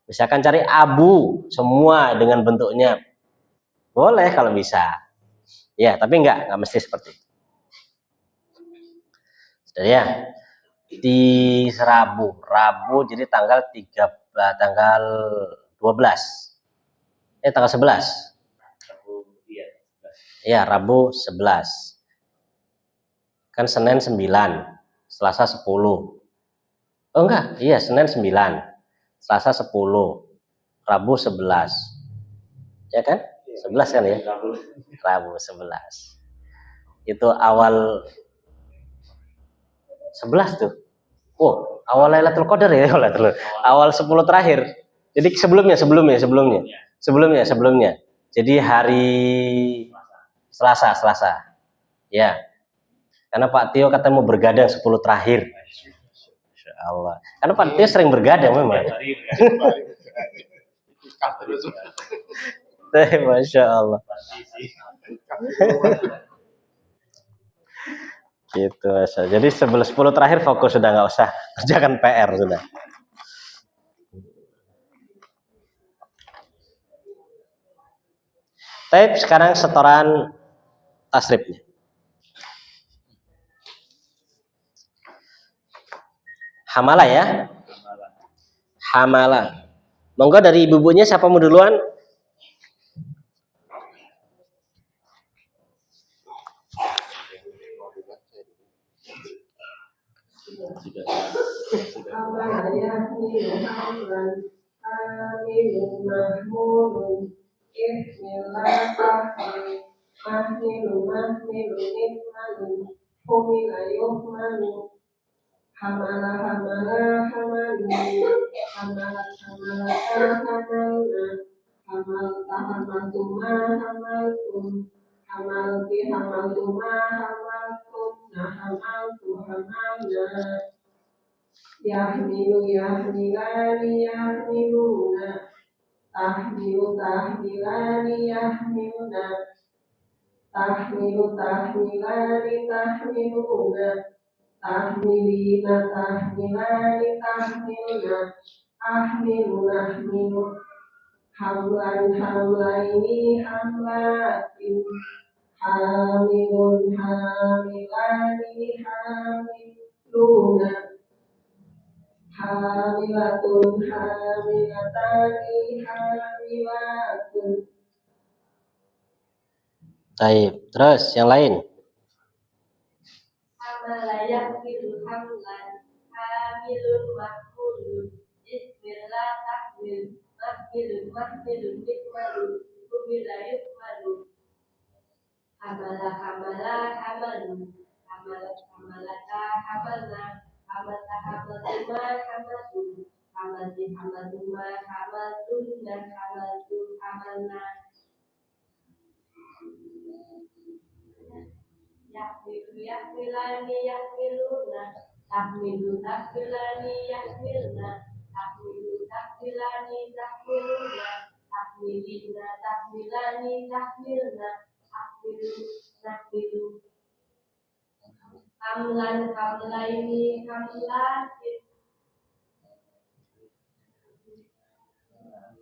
Misalkan cari Abu semua dengan bentuknya. Boleh kalau bisa. Ya, tapi enggak mesti seperti itu. Sudah ya. Di Rabu jadi tanggal 12. Tanggal 11. Ya, Rabu 11. Kan Senin 9, Selasa 10. Oh enggak, iya Senin 9, Selasa 10, Rabu 11. Ya kan? 11 kan ya? Rabu 11. Itu awal 11 tuh. Oh, awal Lailatul Qadar ya, awal 10 terakhir. Jadi sebelumnya. Jadi hari Selasa. Ya. Karena Pak Tio katanya mau bergadang 10 terakhir. Masya Allah. Karena Pak Tio sering bergadang memang. Masya Allah. Gitu Masya. Jadi 10 terakhir fokus sudah, nggak usah kerjakan PR sudah. Tapi sekarang setoran tasrifnya. Hamalah ya. Hamalah. Monggo dari ibu-ibunya siapa mau duluan? ihmillah mahmilu ihmalu humila yuhmalu hamala hamalu hamalat hamalna hamalta hamaltuma hamaltum hamalti hamaltuma hamaltunna hamaltu hamalna yahmilu yahmilani yahmiluna tahmilu tahmilani yahmiluna tahmilu tahmilani tahmiluna tahmilina tahmilani tahmilna ahmilu nahmilu hamlan hamlaini hamlatin hamilun hamilani hamiluna hamilatun hamilatani hamilatun. Baik, terus yang lain. Hamala yahmilu hamlan hamilun mahmulun ismillah tahmil mahmilun hikmalun humila yukmalun hamala hamalun hamalata hamalna hamalta hamaltuma hamaltum hamalti hamaltuma hamaltunna hamaltum hamalna yahmilu yahmilani yahmiluna tahmilu tahmilani yahmilna tahmilu tahmilani tahmiluna tahmilina tahmilani tahmilna tahmilu nahmilu hamlan hamlaini hamlatin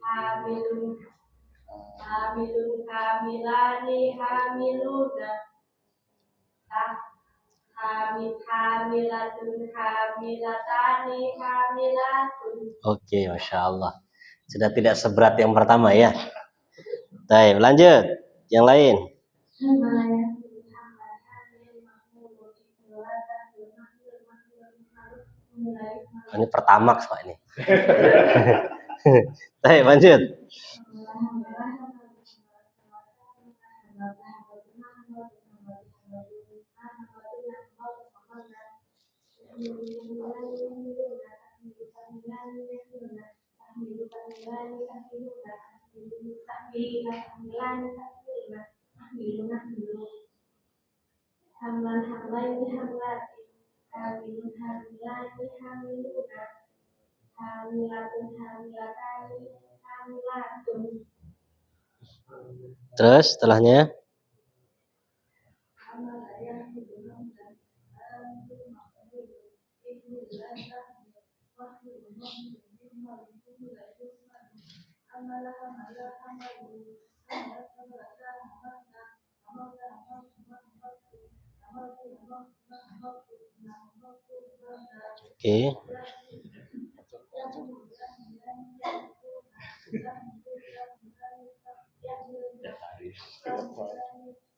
hamilun hamilani hamiluna hamilatun hamilatani hamilatun. Oke, Masya Allah. Sudah tidak seberat yang pertama ya. Baik, lanjut. Yang lain. Ini pertama Pak ini. Baik, lanjut. Hamlan hamlaini hamlatin hamilun hamilani hamiluna hamilatun hamilatani hamilatun. Terus setelahnya. Oke.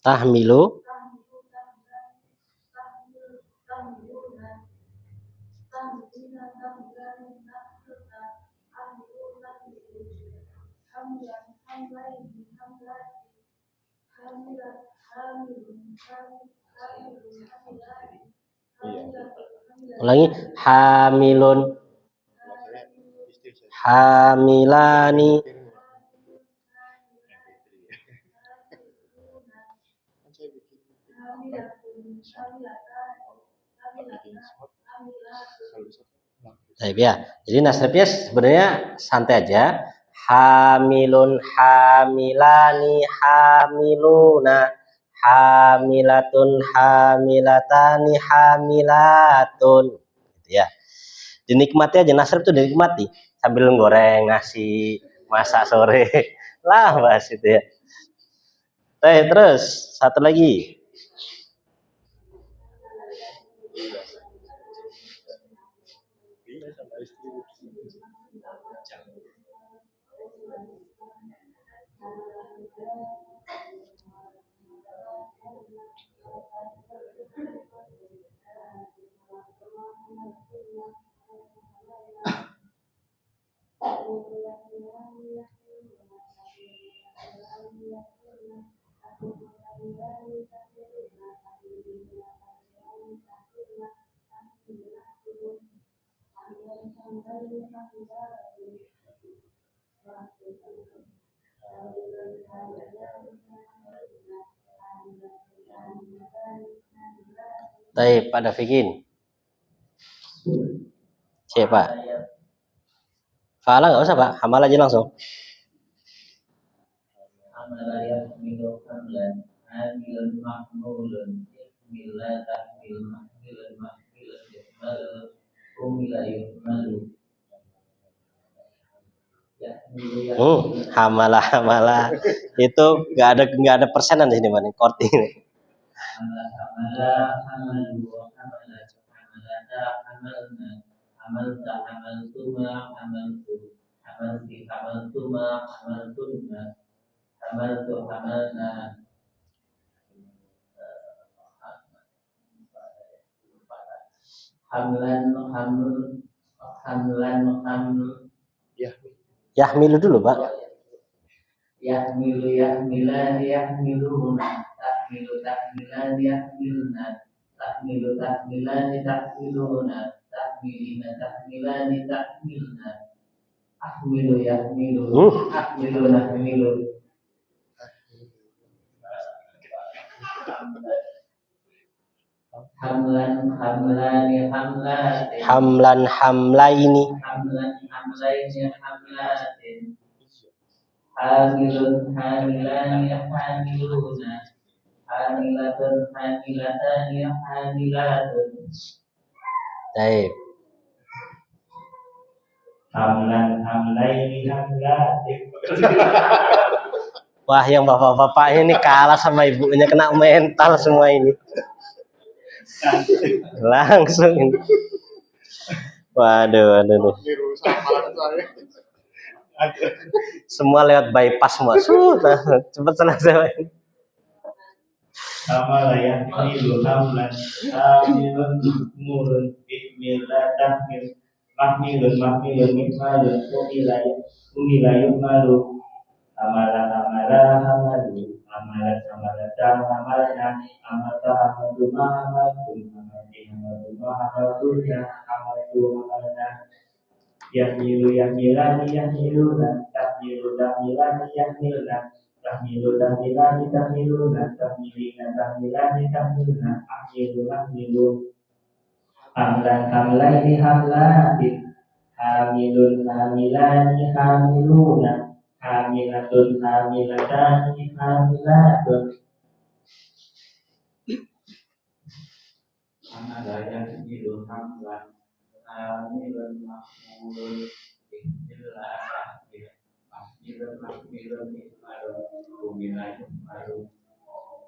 Tahmilu. Ulangi, hamilun hamilani Baik ya. Jadi nasrifnya sebenarnya santai aja. Hamilun hamilani hamiluna hamilatun hamilatani hamilatun. Gitu ya. Dinikmati aja, nasrif itu dinikmati sambil goreng nasi, masak sore. Lah bahas itu ya. Terus satu lagi. Baik, pada Fikin. Siapa? Fa'ala nggak usah Pak, hamal aja langsung. Amala yahmilu hamlan hamilun mahmulun yahmila tahmil mahmilun mahmilun yahmalu umila yuhmalu Hamala itu nggak ada persenan di sini Pak, korti ini. hamala hamalu hamala hamalata hamalna hamalta hamaltuma hamaltu hamalti hamaltuma hamaltunna hamaltu hamalna hamlan Yahmilu dulu Pak. yahmilu yahmilan yahmiluna tahmilu tahmilan yahmilna tahmilu tahmilan tahmiluna tahmilina tahmilan tahmilna ahmilu yahmilu ahmilu nahmilu hamlan hamlani hamlatin Hamlan hamlaini. hamlan hamlaini hamlatin hamilun hamilani hamiluna hamilatun hamilatani hamilatun Baik. hamlan hamlaini hamlatin. Wah, yang bapak-bapak ini kalah sama ibunya, kena mental semua ini. Langsung ini. Waduh. Niru sama saya. Semua lewat bypass semua. Sudah, cepat selesai. Hamala yahmilu hamlan hamilun mahmulun ihmila tahmil mahmilun mahmilun mihmalun umila yuhmalu hamala hamalu hamalat hamalata hamalna hamalta hamaltuma hamaltum hamalti hamaltuma hamaltunna hamaltu hamalna yahmilu yahmilani yahmiluna tahmilu tahmilani yahmilna tahmilu tahmilani tahmiluna tahmilina tahmilani tahmilna ahmilu ahmilu hamlan hamlaini hamlatin hamilun hamilani hamiluna hamilatun hamilatani hamilatun hamala yahmilu hamlan hamilun mahmulun ihmillah mahmilun ihmalun umila yuhmalu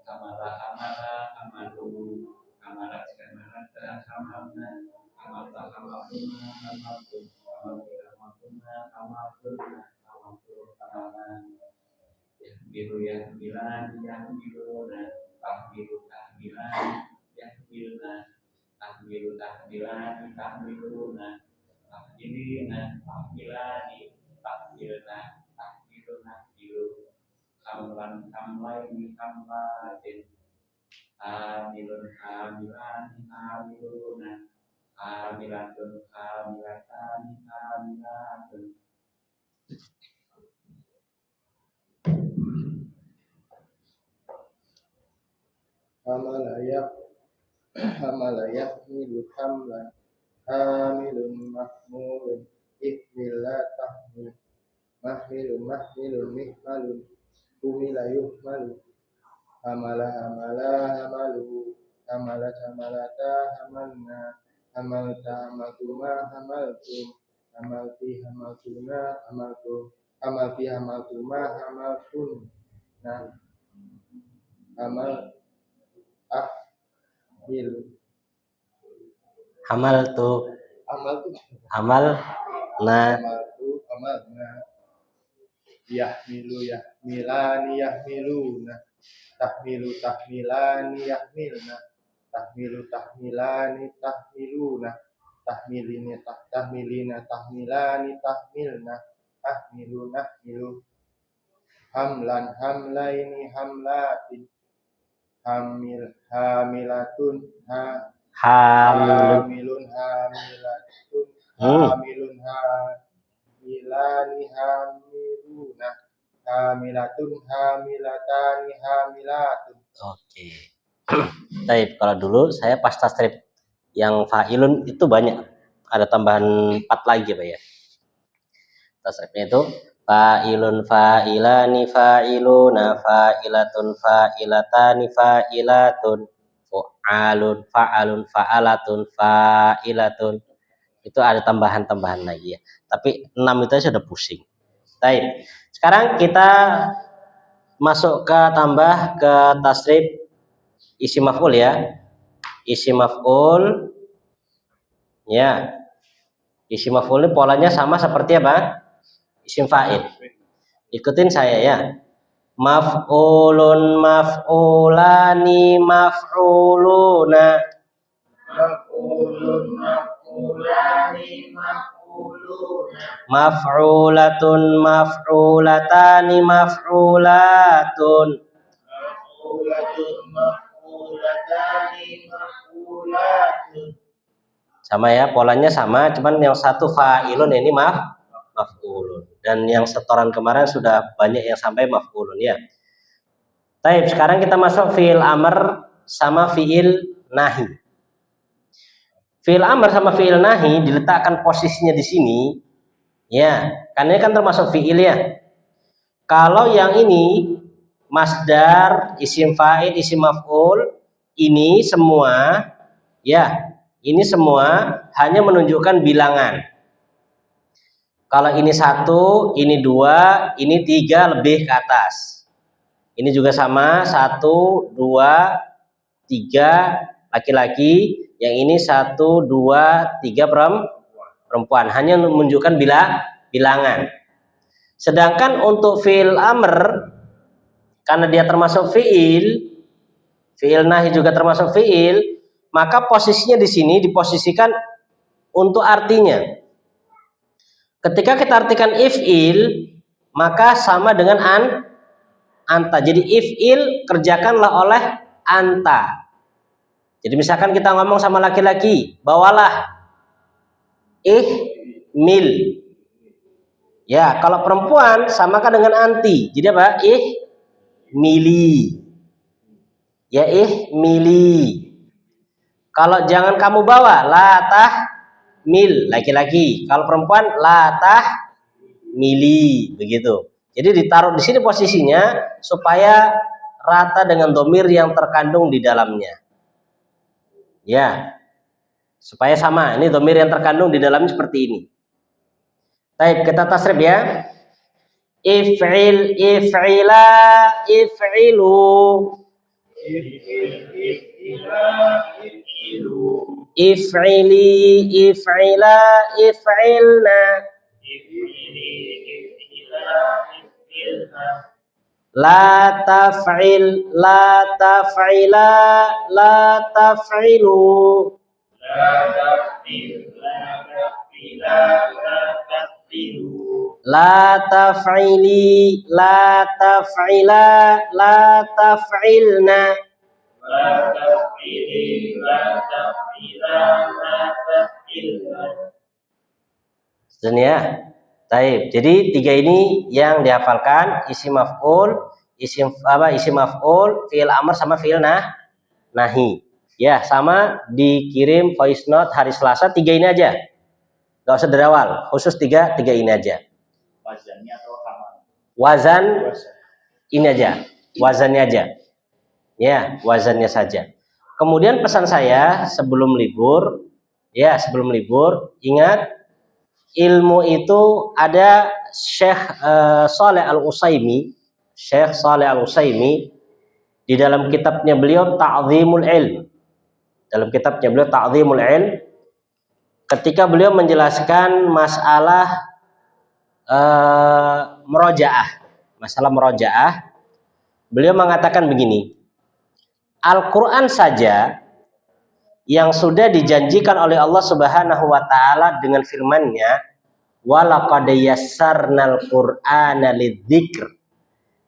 hamala hamalu hamalat hamalna hamalta hamaltuna hamaltum hamalti hamaltuna hamaltunna hamaltu hamalna yahmilu yahmilani yahmiluna tahmilu tahmilani yahmilna tahmilu tahmilani tahmiluna tahmilina tahmilani tahmilna tahmilu nahmilu hamlan hamlaini hamlatin hamilun hamilani hamiluna hamilatun hamilatani hamilatun Hamala yahmilu hamlan hamilun mahmulun ihmila tahmil mahmilun mihmalun umila yuhmalu hamala hamalu hamalat hamalata hamalna hamalta hamaltuma hamaltum hamalti hamaltuna hamalti hamaltuma hamaltunna hamal Hamal tuh hamal amalna yahmilu yahmilani yahmiluna tahmilu tahmilani yahmilna tahmilu tahmilani tahmiluna tahmilina tahmilani tahmilna ahmilu nahmilu hamlan hamlaini hamlatin hamilatun Hamilun. hamilun hamilatun Hmm. hamilun hamilani hamiluna hamilatun hamilatani hamilatun. Oke. Baik, kalau dulu saya pas tasrif yang fa'ilun itu banyak. Ada tambahan 4 lagi Pak ya. Tasrifnya itu fa'ilun fa'ilani fa'iluna fa'ilatun fa'ilatani fa'ilatun fa'alun fa'alun fa'alatun fa'ilatun. Itu ada tambahan-tambahan lagi ya. Tapi 6 itu sudah pusing. Baik. Sekarang kita masuk ke tambah ke tasrif isim maf'ul ya. Isim maf'ul ya. Isim maf'ul ini polanya sama seperti apa? Isim fa'il. Ikutin saya ya. Maf'ulun maf'ulani maf'uluna. Maf'ulun maf'ulani maf'uluna. Maf'ulatun maf'ulatani maf'ulatun. Maf'ulatun maf'ulatani maf'ulatun. Sama ya, polanya sama, cuman yang satu fa'ilun ini maf'ulun. Dan yang setoran kemarin sudah banyak yang sampai maf'ulun ya. Baik, sekarang kita masuk fi'il amr sama fi'il nahi. Fi'il amr sama fi'il nahi diletakkan posisinya di sini. Ya, karena ini kan termasuk fi'il ya. Kalau yang ini masdar, isim fa'il, isim maf'ul, ini semua ya, ini semua hanya menunjukkan bilangan. Kalau ini 1, ini 2, ini 3 lebih ke atas. Ini juga sama, 1, 2, 3 laki-laki, yang ini 1, 2, 3 perempuan. Hanya menunjukkan bilangan. Sedangkan untuk fi'il amr, karena dia termasuk fi'il nahi juga termasuk fi'il, maka posisinya di sini diposisikan untuk artinya. Ketika kita artikan if'il, maka sama dengan anta. Jadi if'il kerjakanlah oleh anta. Jadi misalkan kita ngomong sama laki-laki, bawalah ihmil. Ya, kalau perempuan samakan dengan anti. Jadi apa? Ihmili. Ya, ihmili. Kalau jangan kamu bawa, la tahmil, laki-laki. Kalau perempuan, la tahmili, begitu. Jadi ditaruh di sini posisinya supaya rata dengan domir yang terkandung di dalamnya. Ya, supaya sama. Ini domir yang terkandung di dalamnya seperti ini. Baik, kita tasrif ya. If'il, if'ila, if'ilu. If'ili, if'ila, if'ilna. La taf'il, la taf'ila, la taf'ilu. La taf'ili, la taf'ila, la taf'ilna. Ya. Baik. Jadi 3 ini yang dihafalkan, isim maf'ul, isim maf'ul, fi'il amr sama fi'il nahi. Ya, sama dikirim voice note hari Selasa 3 ini aja. Gak usah dari awal, khusus 3 ini aja. Wazannya atau hamalan? Wazan ini aja, wazannya aja. Ya, wazannya saja. Kemudian pesan saya sebelum libur, ingat ilmu itu ada Syekh Shalih Al-Utsaimin di dalam kitabnya beliau Ta'zimul Ilm. Dalam kitabnya beliau Ta'zimul Ilm, ketika beliau menjelaskan masalah murojaah, beliau mengatakan begini, Al-Quran saja yang sudah dijanjikan oleh Allah Subhanahu wa Ta'ala dengan firman-Nya, walaqad yassarnal Qur'ana lidzikr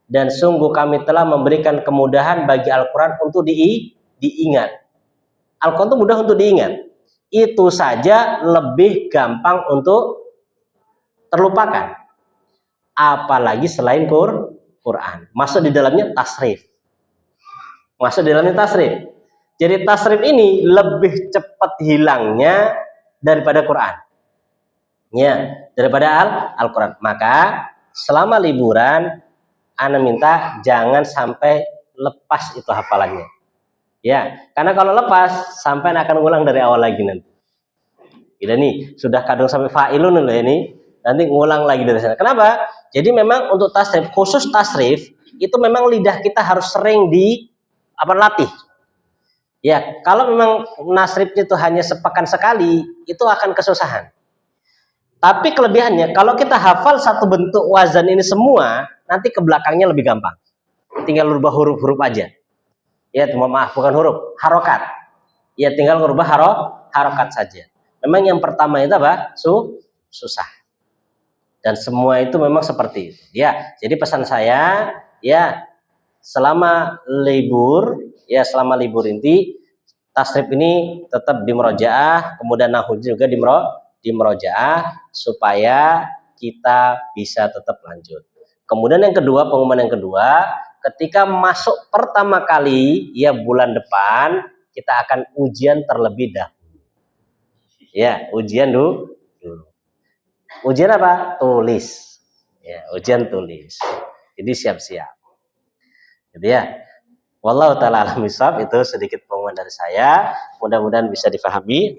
dan sungguh kami telah memberikan kemudahan bagi Al-Quran untuk diingat. Al-Quran itu mudah untuk diingat. Itu saja lebih gampang untuk terlupakan. Apalagi selain Quran. Masuk di dalamnya tasrif. Jadi tasrif ini lebih cepat hilangnya daripada Quran. Ya, daripada Al-Quran. Maka selama liburan ana minta jangan sampai lepas itu hafalannya. Ya, karena kalau lepas sampai akan ngulang dari awal lagi nanti. Gila nih, sudah kadung sampai fa'ilun loh ini, nanti ngulang lagi dari sana. Kenapa? Jadi memang untuk tasrif, khusus tasrif itu memang lidah kita harus sering latih. Ya, kalau memang nasrifnya itu hanya sepekan sekali, itu akan kesusahan. Tapi kelebihannya, kalau kita hafal satu bentuk wazan ini semua, nanti ke belakangnya lebih gampang. Tinggal rubah huruf-huruf aja. Ya, maaf, bukan huruf, harokat. Ya, tinggal merubah harokat saja. Memang yang pertama itu apa? Susah. Dan semua itu memang seperti itu. Ya, jadi pesan saya, ya, selama libur inti, tasrif ini tetap di murojaah, kemudian nahwu juga di murojaah supaya kita bisa tetap lanjut. Kemudian yang kedua, pengumuman yang kedua, ketika masuk pertama kali ya bulan depan kita akan ujian terlebih dahulu. Ya, ujian dulu. Ujian apa? Tulis. Ya, ujian tulis. Jadi siap-siap. Jadi ya, wallahu taala alam bisawab, itu sedikit pengumuman dari saya. Mudah-mudahan bisa difahami.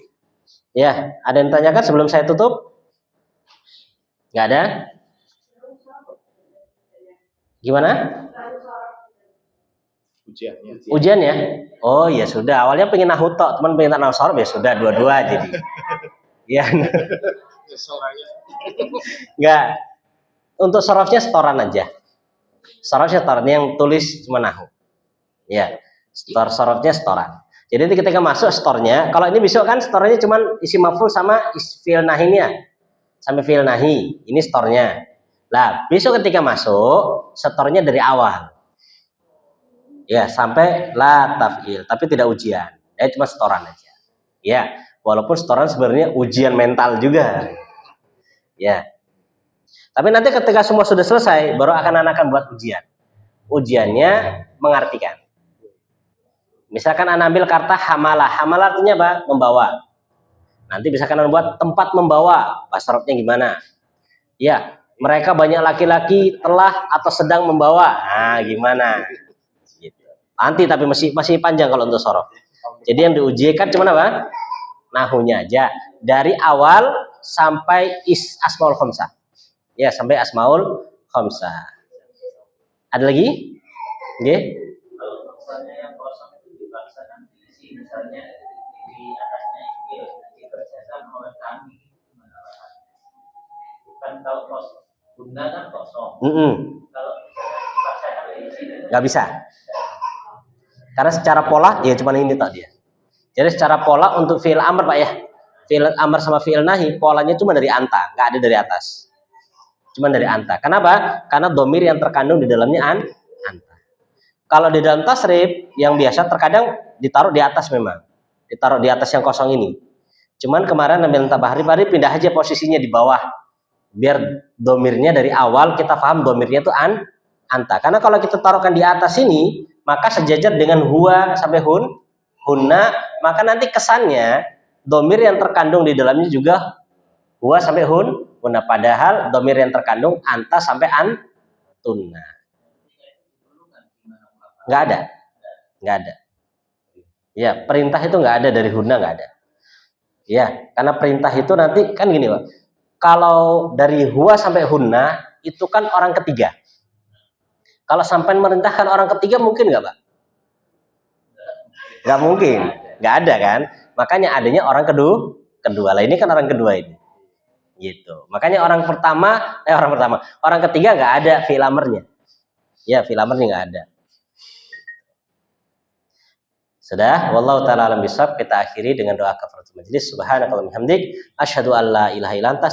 Ya, ada yang tanyakan sebelum saya tutup? Nggak ada? Gimana? Ujian ya? Oh ya sudah. Awalnya pengen nahwu tok, teman pengen nahwu sorof, ya sudah dua-dua jadi. Ya. Enggak. Untuk sorofnya setoran aja. Sorofnya setoran, yang tulis cuma nahwu. Ya. Sorofnya setoran. Jadi ketika masuk stornya, kalau ini besok kan stornya cuma isi maf'ul sama fi'il nahinya. Sampai fi'il nahi. Ini stornya. Lah, besok ketika masuk, setornya dari awal. Ya, sampai la taf'il, tapi tidak ujian. Cuma setoran aja. Ya, walaupun setoran sebenarnya ujian mental juga. Ya. Tapi nanti ketika semua sudah selesai, baru akan buat ujian. Ujiannya mengartikan. Misalkan Anda ambil kata hamalah. Hamalah artinya apa? Membawa. Nanti misalkan Anda buat tempat membawa, bahasa Arabnya gimana? Ya, mereka banyak laki-laki telah atau sedang membawa. Nah, gimana? Nanti tapi masih panjang kalau untuk sorof. Jadi yang diujikan cuma apa? Nahunya aja. Dari awal sampai asmaul khamsah. Ya, sampai asmaul khamsah. Ada lagi? Oke. Kalau misalnya yang kosong itu dipaksakan diisi, misalnya di atasnya itu dikerjakan oleh kami, gimana? Bukan kalau kosong, bunda kan kosong. Kalau misalnya dipaksakan diisi, nggak bisa. Karena secara pola ya cuma ini tadi ya. Jadi secara pola untuk fi'il amr Pak ya. Fi'il amr sama fi'il nahi polanya cuma dari anta, nggak ada dari atas. Cuma dari anta. Kenapa? Karena domir yang terkandung di dalamnya anta. Kalau di dalam tasrif yang biasa terkadang ditaruh di atas memang. Ditaruh di atas yang kosong ini. Cuman kemarin ambil Tabahri pindah aja posisinya di bawah. Biar domirnya dari awal kita paham domirnya itu anta. Karena kalau kita taruhkan di atas ini, maka sejajar dengan huwa sampai hunna, maka nanti kesannya domir yang terkandung di dalamnya juga huwa sampai hunna, padahal domir yang terkandung anta sampai antunna. Nggak ada. Ya, perintah itu nggak ada dari hunna, nggak ada. Ya, karena perintah itu nanti kan gini Pak. Kalau dari huwa sampai hunna itu kan orang ketiga. Kalau sampai merintahkan orang ketiga mungkin nggak Pak? Nggak mungkin, nggak ada kan? Makanya adanya orang kedua lah, ini kan orang kedua ini, gitu. Makanya orang ketiga nggak ada fi'il amrnya, ya fi'il amrnya nggak ada. Sudah, wallahu taala alam bisawab. Kita akhiri dengan doa kafaratul majelis. Subhanakallahumma hamdik, asyhadu an la ilaha illa anta,